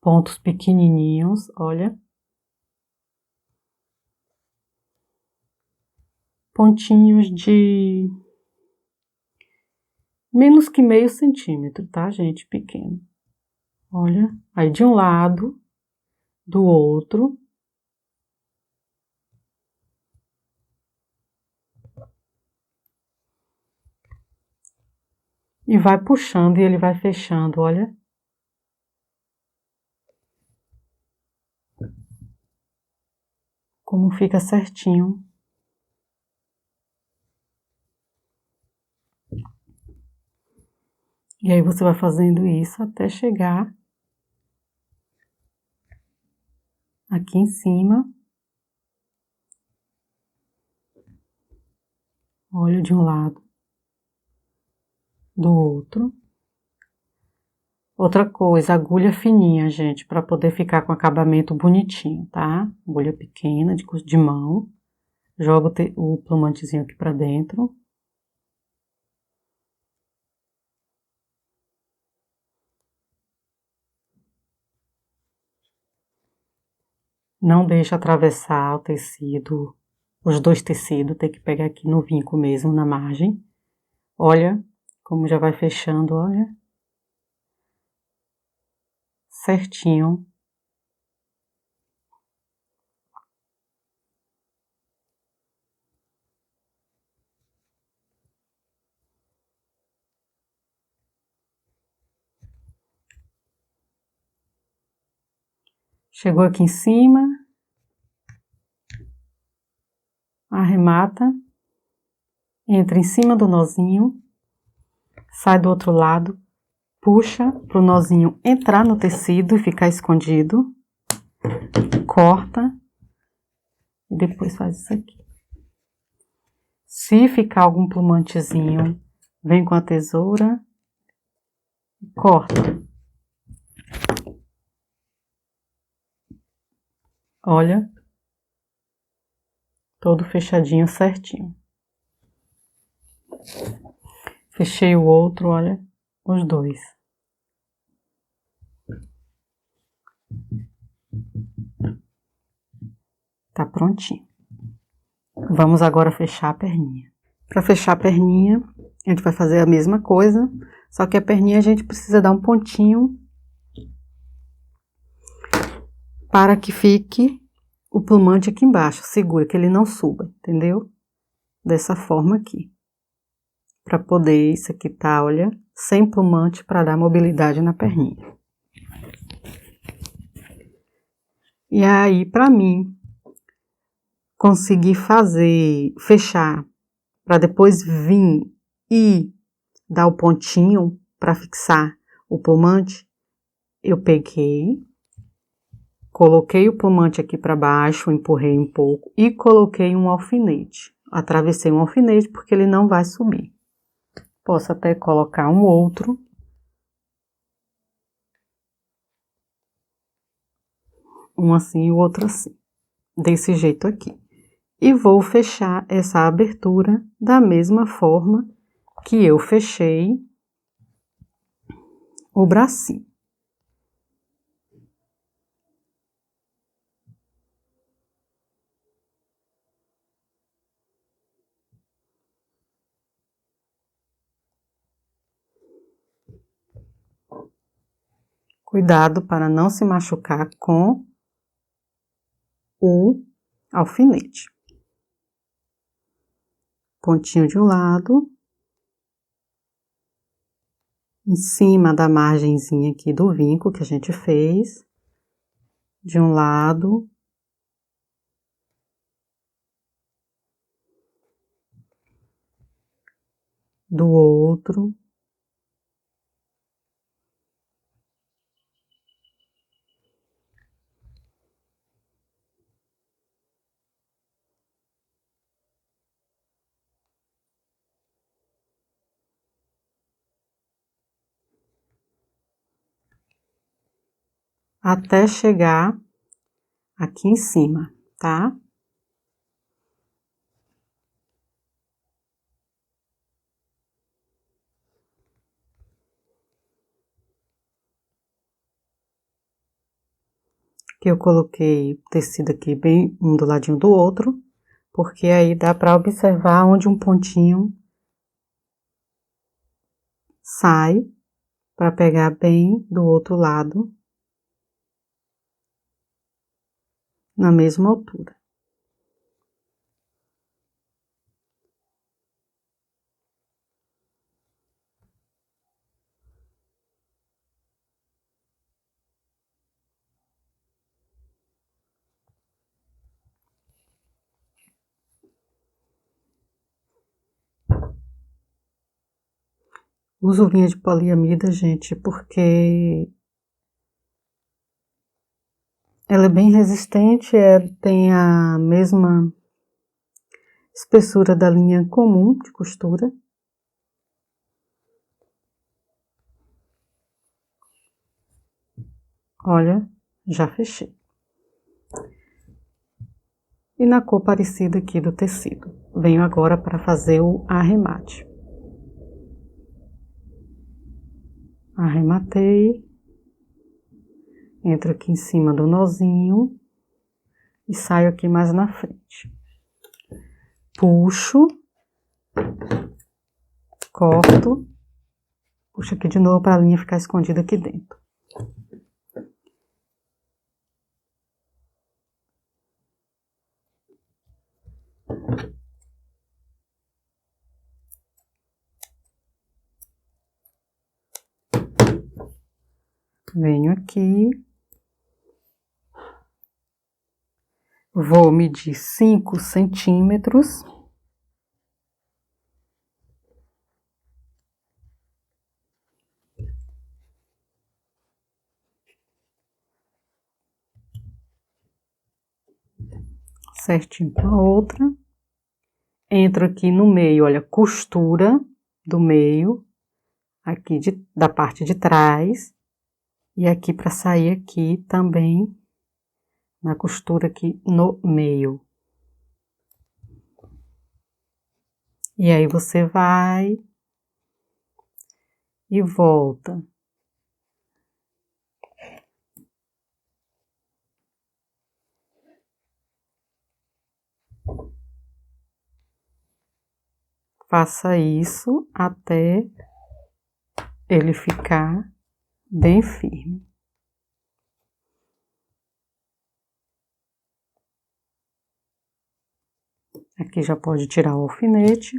Pontos pequenininhos, olha. Pontinhos de menos que meio centímetro, tá, gente? Pequeno. Olha. Aí de um lado, do outro. E vai puxando e ele vai fechando, olha. Como fica certinho. E aí você vai fazendo isso até chegar aqui em cima. Olha de um lado, do outro. Outra coisa, agulha fininha, gente, para poder ficar com acabamento bonitinho, tá? Agulha pequena, de mão. Joga o plumantezinho aqui pra dentro. Não deixa atravessar o tecido, os dois tecidos, tem que pegar aqui no vinco mesmo, na margem. Olha como já vai fechando, olha. Certinho. Chegou aqui em cima. Arremata. Entra em cima do nozinho. Sai do outro lado. Puxa pro nozinho entrar no tecido e ficar escondido. Corta. E depois faz isso aqui. Se ficar algum plumantezinho, vem com a tesoura e corta. Olha. Todo fechadinho certinho. Fechei o outro, olha, os dois. Tá prontinho. Vamos agora fechar a perninha. Para fechar a perninha, a gente vai fazer a mesma coisa, só que a perninha a gente precisa dar um pontinho para que fique o plumante aqui embaixo. Segura, que ele não suba, entendeu? dessa forma aqui. Para poder, isso aqui tá, olha, sem plumante para dar mobilidade na perninha. E aí, para mim conseguir fechar, para depois vir e dar o pontinho para fixar o plumante, eu peguei, coloquei o plumante aqui para baixo, empurrei um pouco e coloquei um alfinete. Atravessei um alfinete porque ele não vai subir. Posso até colocar um outro. Um assim e o outro assim. Desse jeito aqui. E vou fechar essa abertura da mesma forma que eu fechei o bracinho. Cuidado para não se machucar com o alfinete. Pontinho de um lado. Em cima da margenzinha aqui do vinco que a gente fez. De um lado. Do outro. Até chegar aqui em cima, tá? Que eu coloquei o tecido aqui bem um do ladinho do outro, porque aí dá para observar onde um pontinho sai, para pegar bem do outro lado, na mesma altura. Uso linha de poliamida, gente, porque ela é bem resistente, tem a mesma espessura da linha comum de costura. Olha, já fechei. E na cor parecida aqui do tecido. Venho agora para fazer o arremate. Arrematei. Entro aqui em cima do nozinho. E saio aqui mais na frente. Puxo. Corto. Puxo aqui de novo para a linha ficar escondida aqui dentro. Venho aqui. Vou medir 5 centímetros. Certinho com a outra. Entro aqui no meio, olha, costura do meio, aqui da parte de trás. E aqui para sair aqui também, na costura aqui no meio. E aí você vai e volta. Faça isso até ele ficar bem firme. Aqui já pode tirar o alfinete,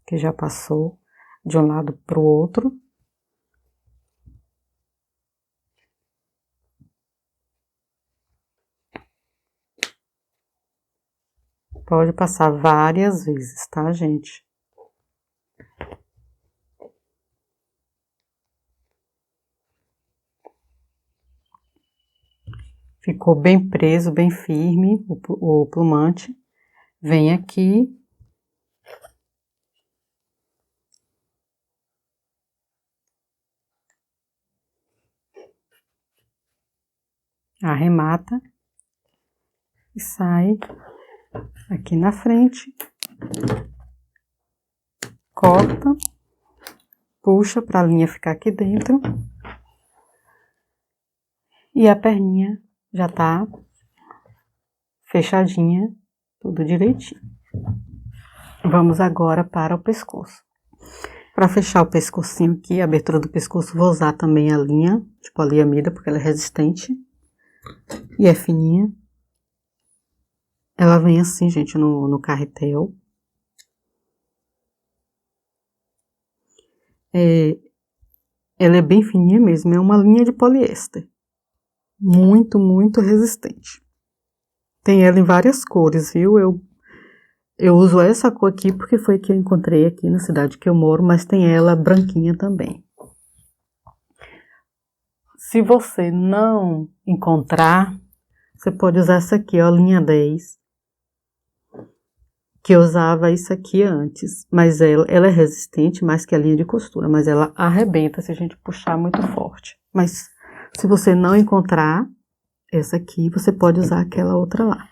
que já passou de um lado para o outro. Pode passar várias vezes, tá, gente? Ficou bem preso, bem firme o plumante. Vem aqui. Arremata. E sai aqui na frente. Corta. Puxa para a linha ficar aqui dentro. E a perninha já tá fechadinha, tudo direitinho. Vamos agora para o pescoço. Para fechar o pescocinho aqui, a abertura do pescoço, vou usar também a linha de poliamida, porque ela é resistente e é fininha. Ela vem assim, gente, no carretel. Ela é bem fininha mesmo, é uma linha de poliéster. Muito, muito resistente. Tem ela em várias cores, viu? Eu uso essa cor aqui porque foi que eu encontrei aqui na cidade que eu moro, mas tem ela branquinha também. Se você não encontrar, você pode usar essa aqui, ó, linha 10. Que eu usava isso aqui antes, mas ela é resistente mais que a linha de costura, mas ela arrebenta se a gente puxar muito forte. Mas se você não encontrar essa aqui, você pode usar aquela outra lá.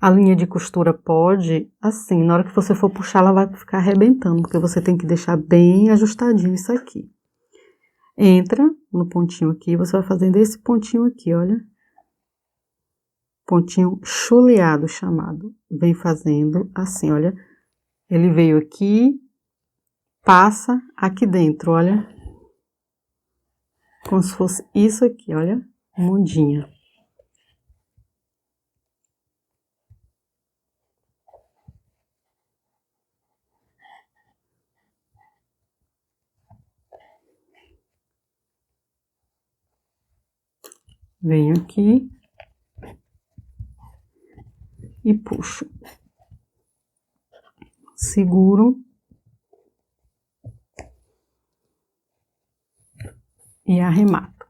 A linha de costura pode, assim, na hora que você for puxar, ela vai ficar arrebentando, porque você tem que deixar bem ajustadinho isso aqui. Entra no pontinho aqui, você vai fazendo esse pontinho aqui, olha. Pontinho chuleado chamado. Vem fazendo assim, olha. Ele veio aqui, passa aqui dentro, olha. Como se fosse isso aqui, olha. Mundinha. Venho aqui. E puxo. Seguro. E arremato.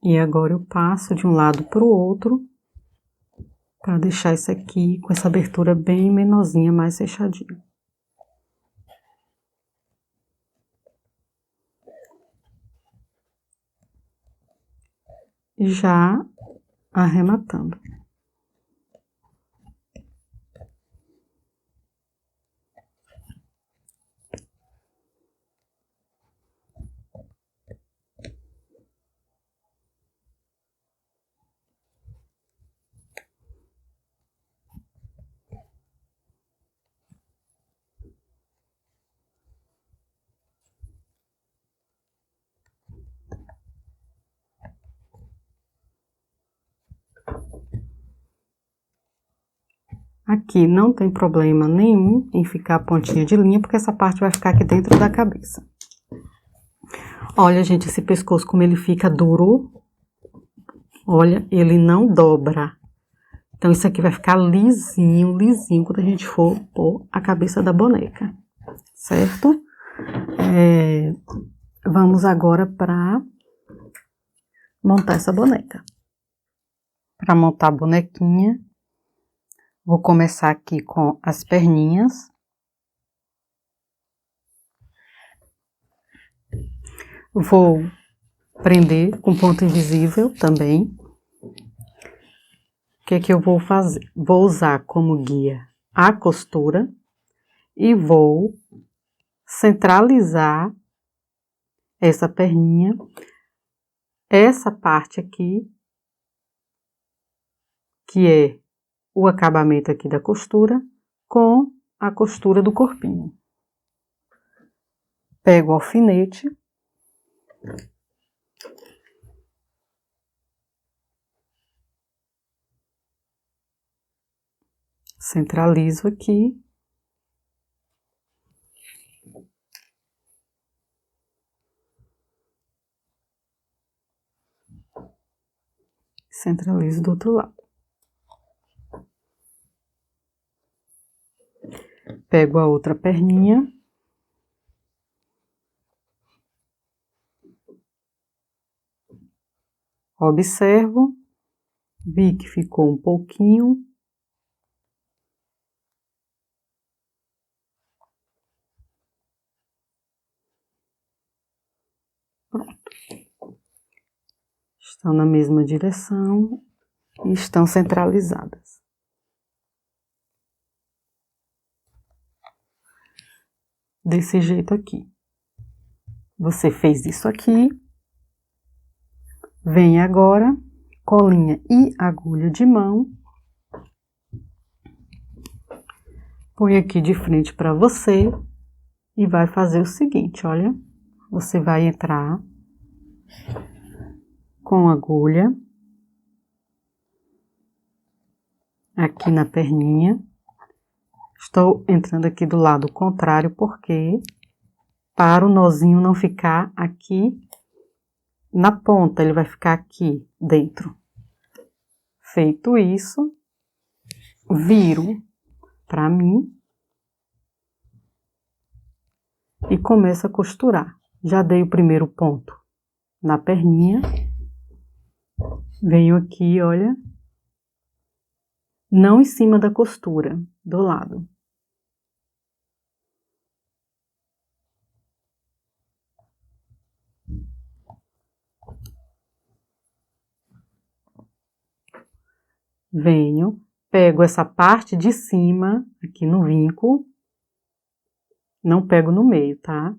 E agora eu passo de um lado para o outro. Para deixar isso aqui com essa abertura bem menorzinha, mais fechadinha. Já arrematando. Aqui não tem problema nenhum em ficar a pontinha de linha, porque essa parte vai ficar aqui dentro da cabeça. Olha, gente, esse pescoço como ele fica duro. Olha, ele não dobra. Então, isso aqui vai ficar lisinho, lisinho, quando a gente for pôr a cabeça da boneca. Certo? Vamos agora para montar essa boneca. Para montar a bonequinha, vou começar aqui com as perninhas. Vou prender com ponto invisível também. O que é que eu vou fazer? Vou usar como guia a costura e vou centralizar essa perninha, essa parte aqui, que é o acabamento aqui da costura, com a costura do corpinho. Pego o alfinete. Centralizo aqui. Centralizo do outro lado. Pego a outra perninha. Observo. Vi que ficou um pouquinho. Pronto. Estão na mesma direção e estão centralizadas. Desse jeito aqui. Você fez isso aqui. Vem agora, colinha e agulha de mão. Põe aqui de frente para você e vai fazer o seguinte, olha. Você vai entrar com agulha aqui na perninha. Estou entrando aqui do lado contrário porque para o nozinho não ficar aqui na ponta, ele vai ficar aqui dentro. Feito isso, viro para mim e começo a costurar. Já dei o primeiro ponto na perninha. Venho aqui, olha, não em cima da costura, do lado. Venho, pego essa parte de cima, aqui no vinco, não pego no meio, tá?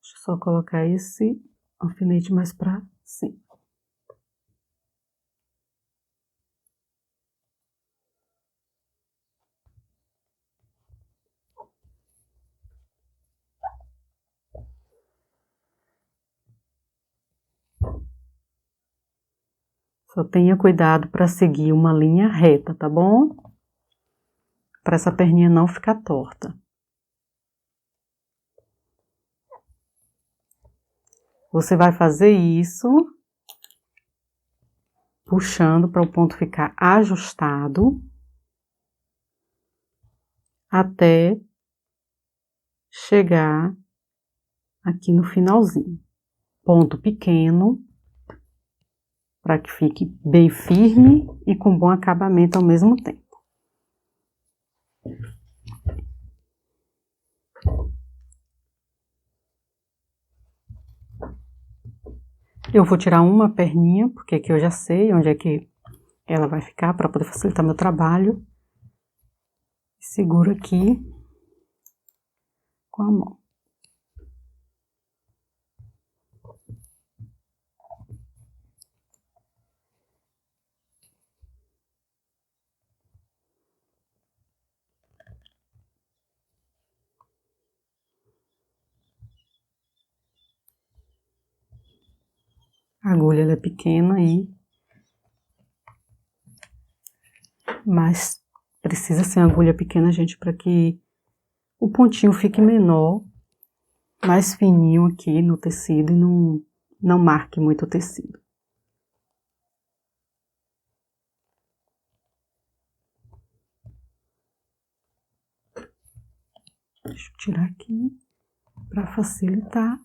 Deixa eu só colocar esse alfinete mais pra cima. Só tenha cuidado para seguir uma linha reta, tá bom? Para essa perninha não ficar torta. Você vai fazer isso, puxando para o ponto ficar ajustado, até chegar aqui no finalzinho. Ponto pequeno, para que fique bem firme e com bom acabamento ao mesmo tempo. Eu vou tirar uma perninha, porque aqui eu já sei onde é que ela vai ficar, para poder facilitar meu trabalho. Seguro aqui com a mão. A agulha ela é pequena aí, mas precisa ser uma agulha pequena, gente, para que o pontinho fique menor, mais fininho aqui no tecido e não marque muito o tecido. Deixa eu tirar aqui para facilitar.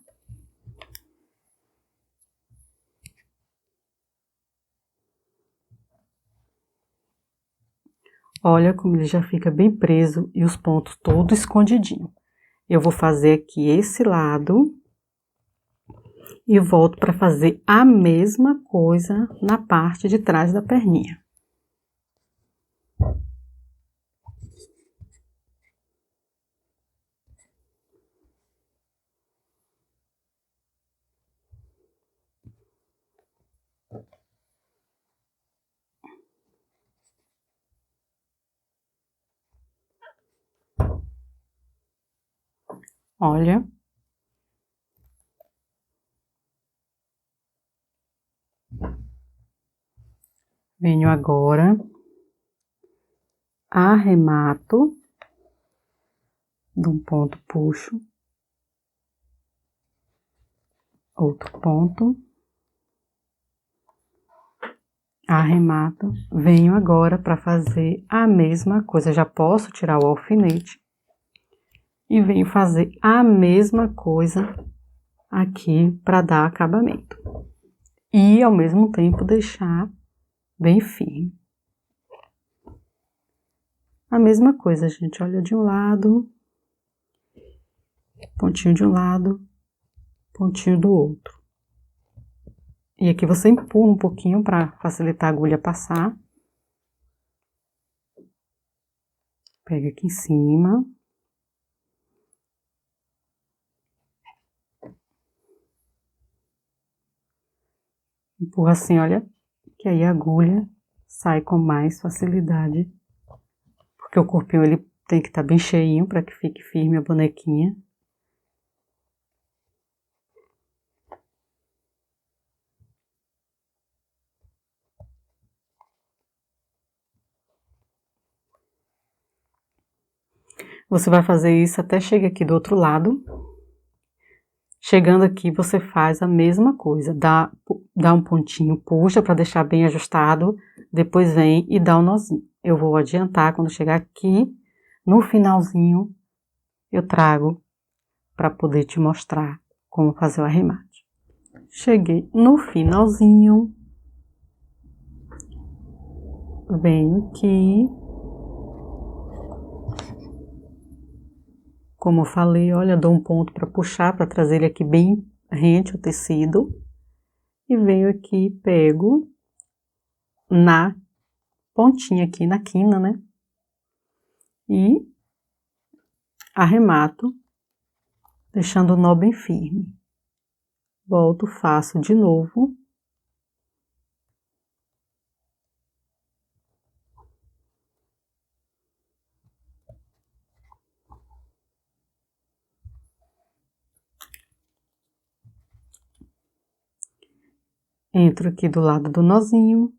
Olha como ele já fica bem preso e os pontos todos escondidinhos. Eu vou fazer aqui esse lado e volto para fazer a mesma coisa na parte de trás da perninha. Olha. Venho agora, arremato, de um ponto puxo, outro ponto, arremato, venho agora para fazer a mesma coisa, já posso tirar o alfinete e venho fazer a mesma coisa aqui para dar acabamento e ao mesmo tempo deixar bem firme. A mesma coisa, gente, olha de um lado, pontinho de um lado, pontinho do outro. E aqui você empurra um pouquinho para facilitar a agulha passar. Pega aqui em cima. Empurra assim, olha, que aí a agulha sai com mais facilidade. Porque o corpinho ele tem que estar bem cheinho para que fique firme a bonequinha. Você vai fazer isso até chegar aqui do outro lado. Chegando aqui, você faz a mesma coisa. Dá um pontinho, puxa para deixar bem ajustado. Depois vem e dá um nozinho. Eu vou adiantar, quando chegar aqui, no finalzinho, eu trago para poder te mostrar como fazer o arremate. Cheguei no finalzinho. Venho aqui. Como eu falei, olha, dou um ponto para puxar, para trazer ele aqui bem rente o tecido. E venho aqui, pego na pontinha aqui, na quina, né? E arremato, deixando o nó bem firme. Volto, faço de novo. Entro aqui do lado do nozinho,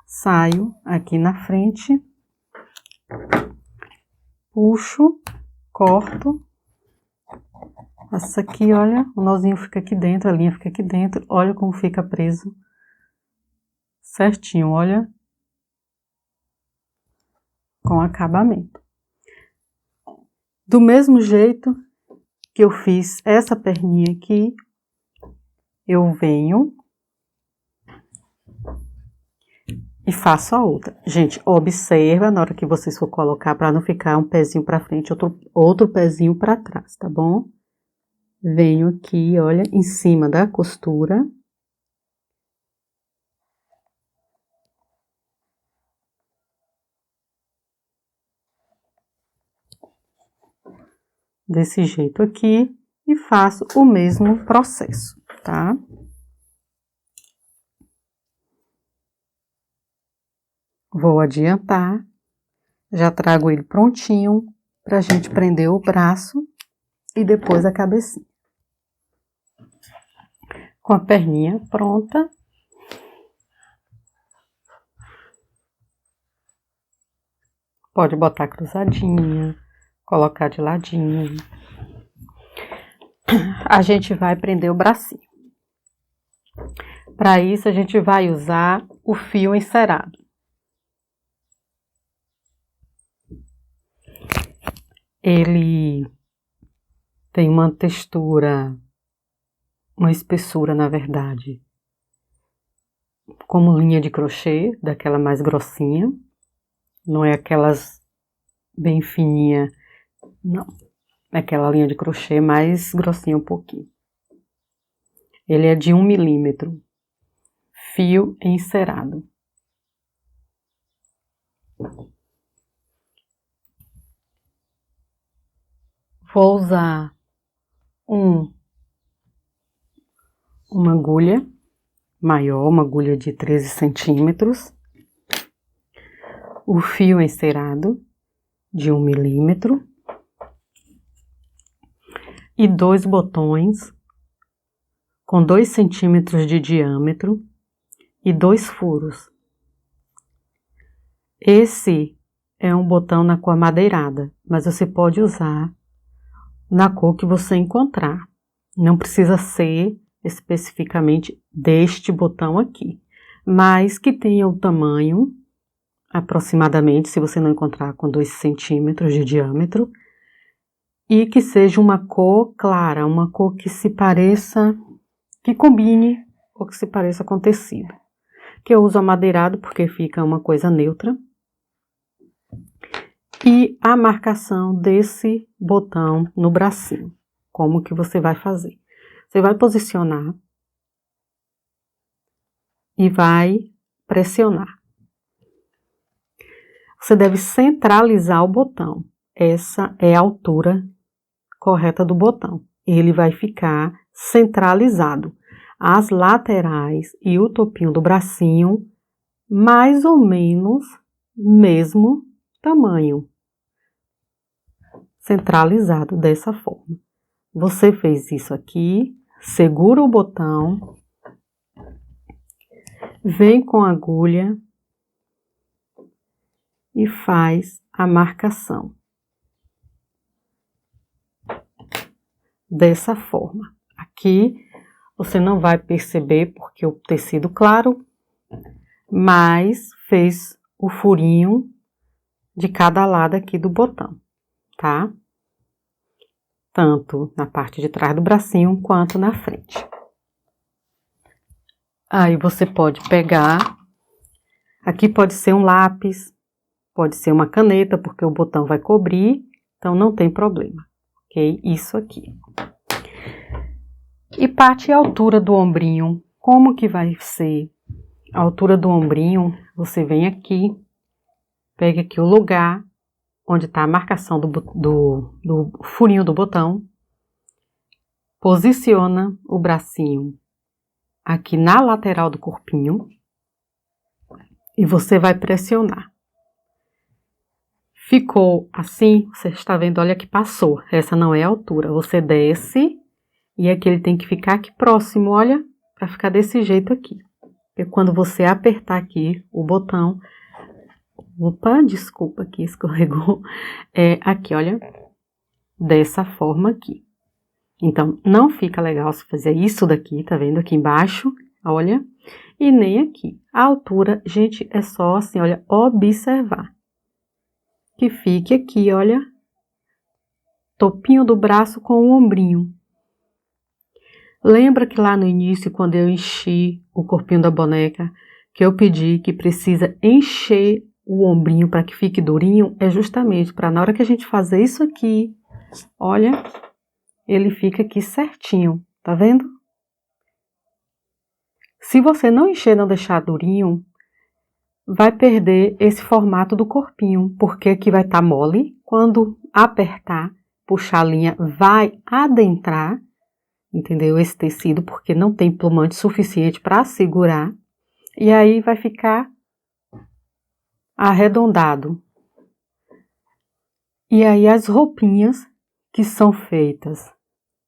saio aqui na frente, puxo, corto, faço aqui, olha, o nozinho fica aqui dentro, a linha fica aqui dentro, olha como fica preso certinho, olha, com acabamento. Do mesmo jeito que eu fiz essa perninha aqui, eu venho e faço a outra. Gente, observa na hora que vocês for colocar, para não ficar um pezinho para frente, outro pezinho para trás, tá bom? Venho aqui, olha, em cima da costura. Desse jeito aqui, e faço o mesmo processo, tá? Vou adiantar, já trago ele prontinho pra gente prender o braço e depois a cabecinha. Com a perninha pronta. Pode botar cruzadinha, colocar de ladinho. A gente vai prender o bracinho. Para isso, a gente vai usar o fio encerado. Ele tem uma textura, uma espessura, na verdade, como linha de crochê, daquela mais grossinha. Não é aquelas bem fininha, não. É aquela linha de crochê mais grossinha um pouquinho. Ele é de 1 milímetro. Fio encerado. Vou usar uma agulha maior, uma agulha de 13 centímetros. O fio encerado de 1 milímetro. E 2 botões com 2 centímetros de diâmetro e 2 furos. Esse é um botão na cor madeirada, mas você pode usar na cor que você encontrar. Não precisa ser especificamente deste botão aqui, mas que tenha o tamanho, aproximadamente, se você não encontrar com 2 centímetros de diâmetro, e que seja uma cor clara, uma cor que se pareça, que combine ou que se pareça com tecido. Que eu uso amadeirado porque fica uma coisa neutra. E a marcação desse botão no bracinho. Como que você vai fazer? Você vai posicionar e vai pressionar. Você deve centralizar o botão. Essa é a altura correta do botão. Ele vai ficar centralizado. As laterais e o topinho do bracinho, mais ou menos, mesmo tamanho. Centralizado dessa forma. Você fez isso aqui, segura o botão, vem com a agulha e faz a marcação. Dessa forma. Aqui você não vai perceber porque o tecido claro, mas fez o furinho de cada lado aqui do botão, tá? Tanto na parte de trás do bracinho quanto na frente. Aí você pode pegar, aqui pode ser um lápis, pode ser uma caneta, porque o botão vai cobrir, então não tem problema, ok? Isso aqui. E parte a altura do ombrinho, como que vai ser? A altura do ombrinho, você vem aqui, pega aqui o lugar onde está a marcação do furinho do botão, posiciona o bracinho aqui na lateral do corpinho e você vai pressionar. Ficou assim, você está vendo, olha que passou, essa não é a altura, você desce e aqui ele tem que ficar aqui próximo, olha, para ficar desse jeito aqui. Porque quando você apertar aqui o botão, opa, desculpa que escorregou, aqui, olha, dessa forma aqui. Então, não fica legal se fazer isso daqui, tá vendo aqui embaixo, olha, e nem aqui. A altura, gente, é só assim, olha, observar. Que fique aqui, olha, topinho do braço com o ombrinho. Lembra que lá no início, quando eu enchi o corpinho da boneca, que eu pedi que precisa encher o ombrinho para que fique durinho? É justamente para na hora que a gente fazer isso aqui, olha, ele fica aqui certinho, tá vendo? Se você não encher, não deixar durinho, vai perder esse formato do corpinho, porque aqui vai estar mole. Quando apertar, puxar a linha, vai adentrar, entendeu? Esse tecido, porque não tem plumante suficiente para segurar. E aí vai ficar arredondado. E aí as roupinhas que são feitas,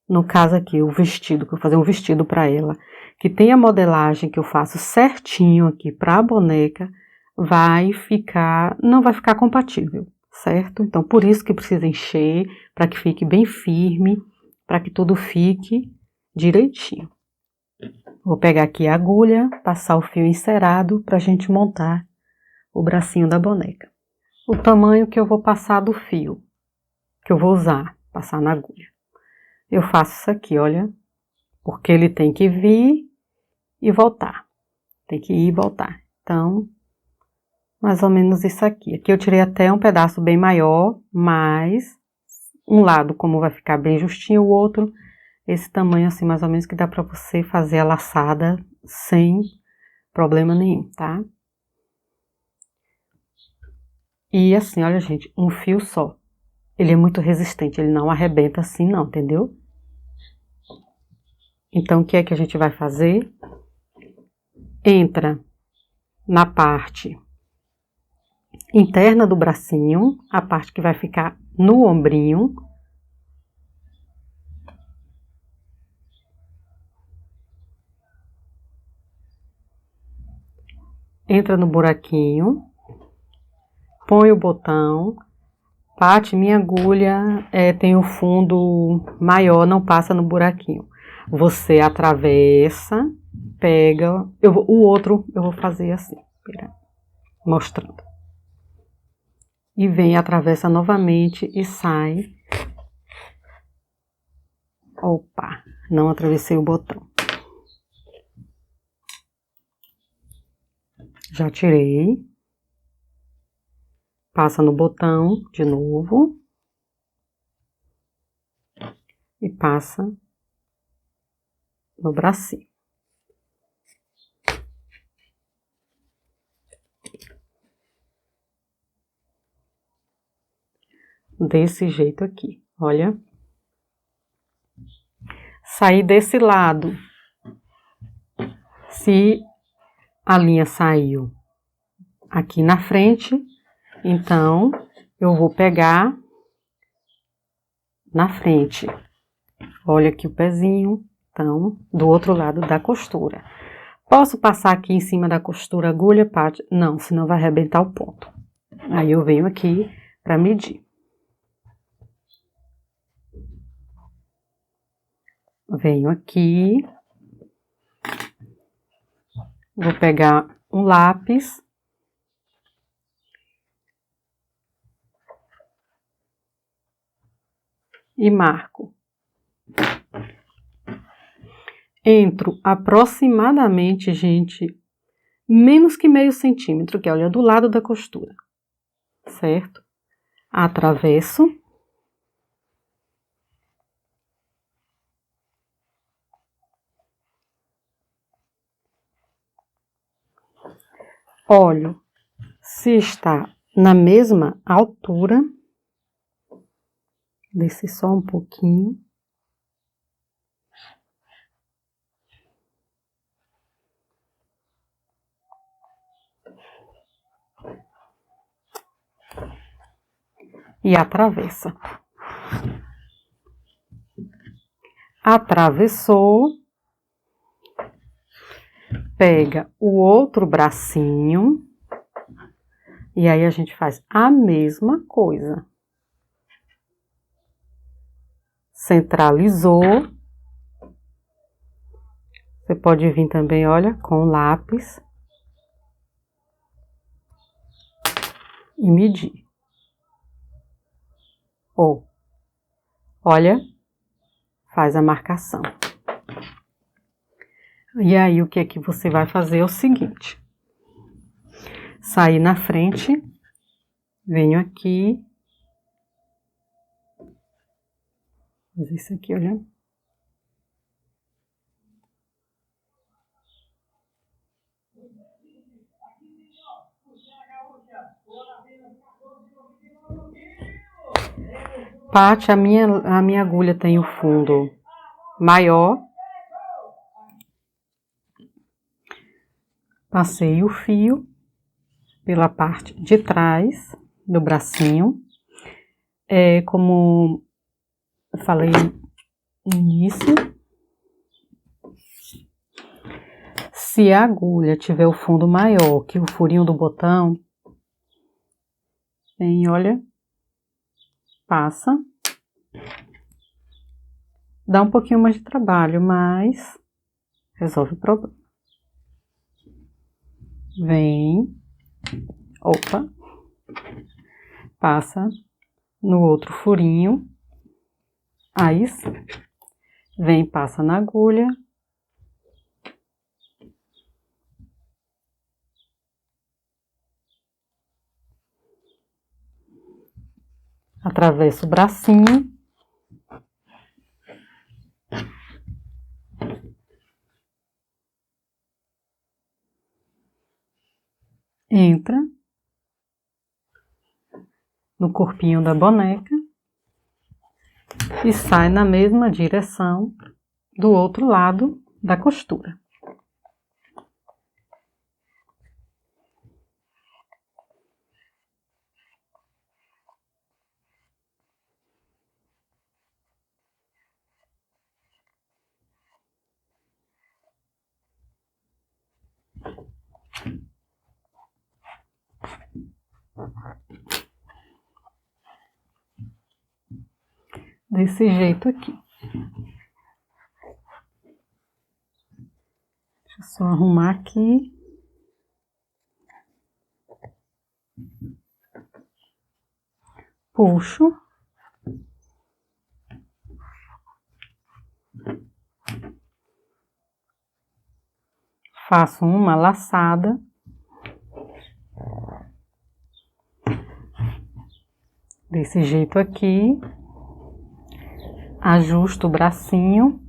no caso aqui, o vestido, que eu vou fazer um vestido para ela, que tem a modelagem que eu faço certinho aqui para a boneca, não vai ficar compatível, certo? Então, por isso que precisa encher, para que fique bem firme, para que tudo fique direitinho. Vou pegar aqui a agulha, passar o fio encerado para a gente montar o bracinho da boneca. O tamanho que eu vou passar do fio, que eu vou usar, passar na agulha. Eu faço isso aqui, olha, porque ele tem que vir e voltar. Tem que ir e voltar. Então, mais ou menos isso aqui. Aqui eu tirei até um pedaço bem maior, mas um lado, como vai ficar bem justinho, o outro, esse tamanho assim, mais ou menos, que dá pra você fazer a laçada sem problema nenhum, tá? E assim, olha, gente, um fio só. Ele é muito resistente, ele não arrebenta assim não, entendeu? Então, o que é que a gente vai fazer? Entra na parte interna do bracinho, a parte que vai ficar no ombrinho. entra no buraquinho, põe o botão. Paty, minha agulha tem o fundo maior, não passa no buraquinho. Você atravessa, pega, o outro eu vou fazer assim, mostrando. E vem, atravessa novamente e sai. Opa, não atravessei o botão. Já tirei. Passa no botão de novo. E passa no bracinho. Desse jeito aqui, olha. Sair desse lado. Se a linha saiu aqui na frente, então eu vou pegar na frente. Olha aqui o pezinho, então, do outro lado da costura. Posso passar aqui em cima da costura agulha, Paty? Não, senão vai arrebentar o ponto. Aí eu venho aqui para medir. Venho aqui. Vou pegar um lápis. E marco. Entro aproximadamente, gente, menos que meio centímetro, que é, olha, do lado da costura, certo? Atravesso. Olho se está na mesma altura. Descer só um pouquinho. E atravessa. Atravessou. Pega o outro bracinho. E aí a gente faz a mesma coisa. Centralizou. Você pode vir também, olha, com o lápis. E medir. Ou, olha, faz a marcação. E aí, o que é que você vai fazer é o seguinte. Sair na frente. Venho aqui. Fazer isso aqui, olha. Paty, a minha agulha tem o fundo maior. Passei o fio pela parte de trás do bracinho. Como eu falei no início, se a agulha tiver o fundo maior que o furinho do botão, vem, olha, passa. Dá um pouquinho mais de trabalho, mas resolve o problema. Vem, opa, passa no outro furinho, aí sim. Vem, passa na agulha. Atravessa o bracinho. Entra no corpinho da boneca e sai na mesma direção do outro lado da costura. Desse jeito aqui. Deixa eu só arrumar aqui. Puxo. Faço uma laçada. Desse jeito aqui. Ajusto o bracinho.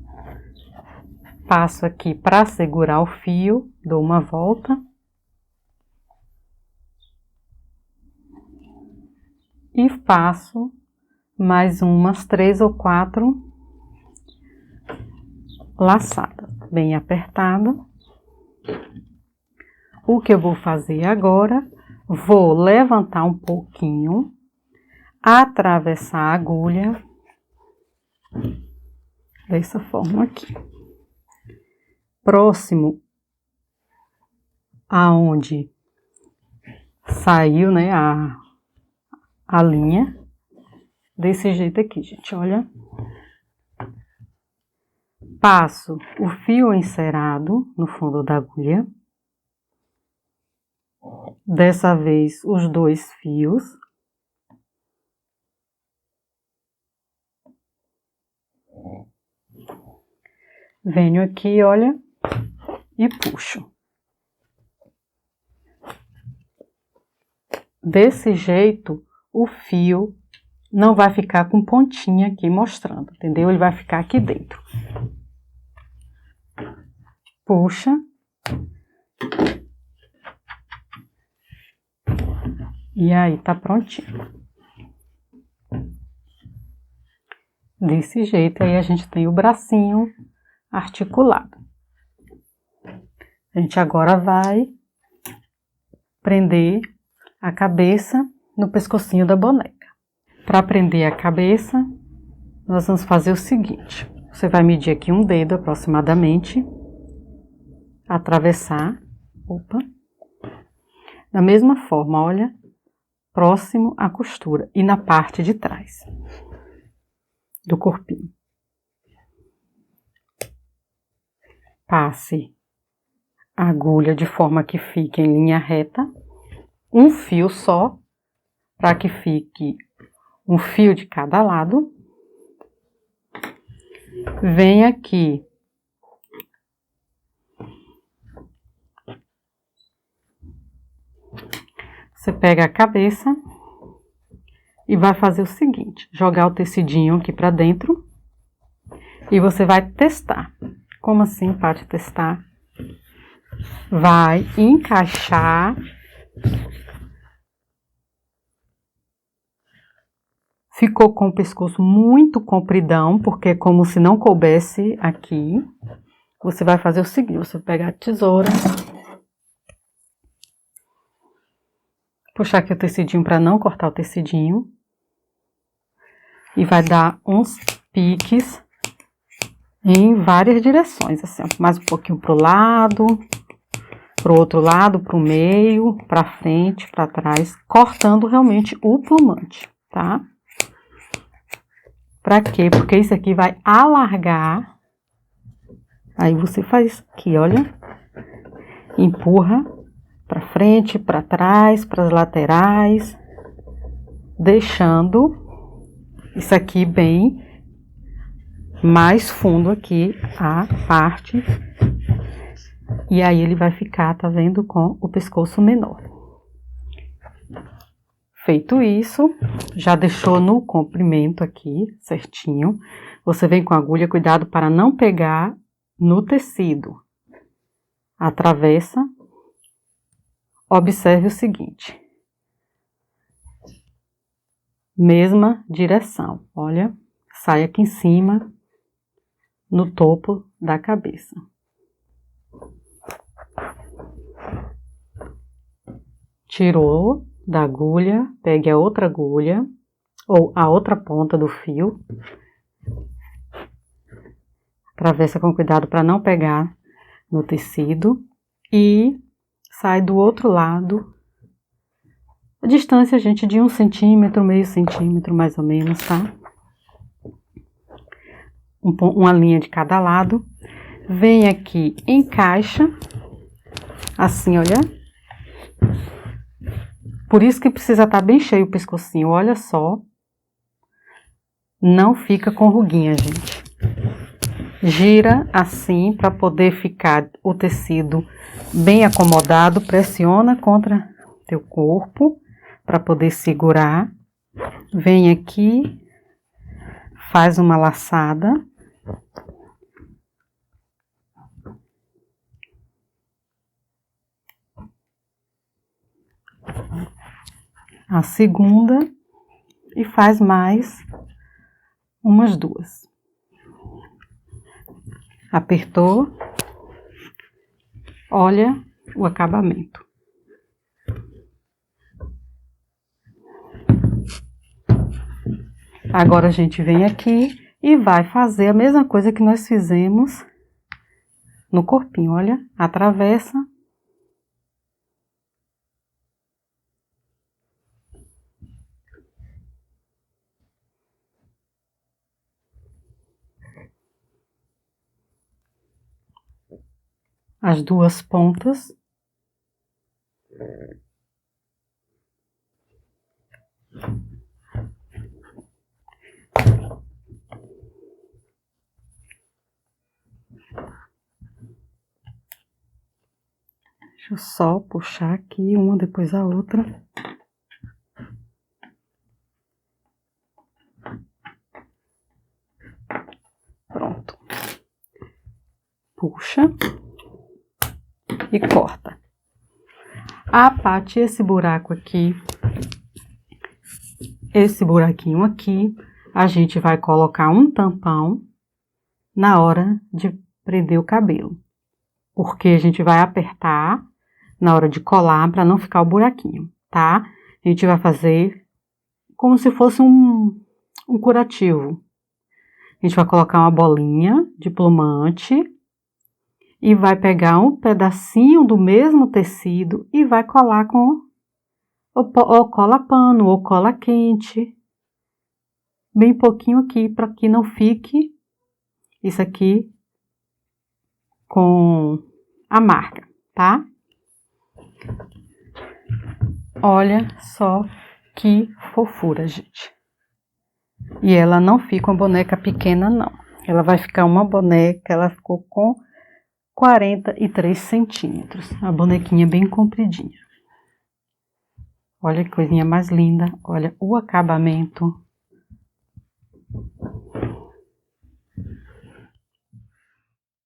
Passo aqui para segurar o fio. Dou uma volta. E faço mais umas 3 ou 4 laçadas, bem apertada. O que eu vou fazer agora, vou levantar um pouquinho, atravessar a agulha, dessa forma aqui. Próximo aonde saiu, né, a linha, desse jeito aqui, gente, olha. Passo o fio encerado no fundo da agulha. Dessa vez, os 2 fios. Venho aqui, olha, e puxo. Desse jeito, o fio não vai ficar com pontinha aqui mostrando, entendeu? Ele vai ficar aqui dentro. Puxa. E aí, tá prontinho. Desse jeito, aí a gente tem o bracinho articulado. A gente agora vai prender a cabeça no pescocinho da boneca. Para prender a cabeça, nós vamos fazer o seguinte. Você vai medir aqui um dedo aproximadamente, atravessar, da mesma forma, olha, próximo à costura e na parte de trás do corpinho. Passe a agulha de forma que fique em linha reta, um fio só, para que fique um fio de cada lado. Vem aqui você pega a cabeça e vai fazer o seguinte, jogar o tecidinho aqui pra dentro e você vai testar. Como assim, pode testar? Vai encaixar ficou com o pescoço muito compridão, porque é como se não coubesse aqui. Você vai fazer o seguinte, você vai pegar a tesoura, puxar aqui o tecidinho para não cortar o tecidinho. E vai dar uns piques em várias direções, assim, ó, mais um pouquinho pro lado, pro outro lado, pro meio, pra frente, pra trás, cortando realmente o plumante, tá? Pra quê? Porque isso aqui vai alargar. Aí você faz aqui, olha, empurra pra frente, pra trás, pras laterais, deixando isso aqui bem mais fundo aqui, a parte. E aí ele vai ficar, tá vendo, com o pescoço menor. Feito isso, já deixou no comprimento aqui, certinho. Você vem com a agulha, cuidado para não pegar no tecido. Atravessa. Observe o seguinte. Mesma direção, olha, sai aqui em cima, no topo da cabeça. Tirou da agulha, pegue a outra agulha, ou a outra ponta do fio. Atravessa com cuidado para não pegar no tecido. E sai do outro lado A distância, gente, de 1 centímetro, meio centímetro, mais ou menos, tá? Uma linha de cada lado. Vem aqui, encaixa, assim, olha. Por isso que precisa estar bem cheio o pescocinho, olha só. Não fica com ruguinha, gente. Gira assim para poder ficar o tecido bem acomodado. Pressiona contra teu corpo para poder segurar. Vem aqui, faz uma laçada. A segunda e faz mais umas 2. Apertou, olha o acabamento. Agora a gente vem aqui e vai fazer a mesma coisa que nós fizemos no corpinho, olha, atravessa. As 2 pontas. Deixa eu só puxar aqui uma depois a outra. Pronto. Puxa e corta. A parte, esse buraco aqui, esse buraquinho aqui, a gente vai colocar um tampão na hora de prender o cabelo. Porque a gente vai apertar na hora de colar para não ficar o buraquinho, tá? A gente vai fazer como se fosse um curativo. A gente vai colocar uma bolinha de plumante e vai pegar um pedacinho do mesmo tecido e vai colar com ou cola pano ou cola quente. Bem pouquinho aqui para que não fique isso aqui com a marca, tá? Olha só que fofura, gente. E ela não fica uma boneca pequena, não. Ela vai ficar uma boneca, ela ficou com 43 centímetros. A bonequinha bem compridinha. Olha que coisinha mais linda. Olha o acabamento.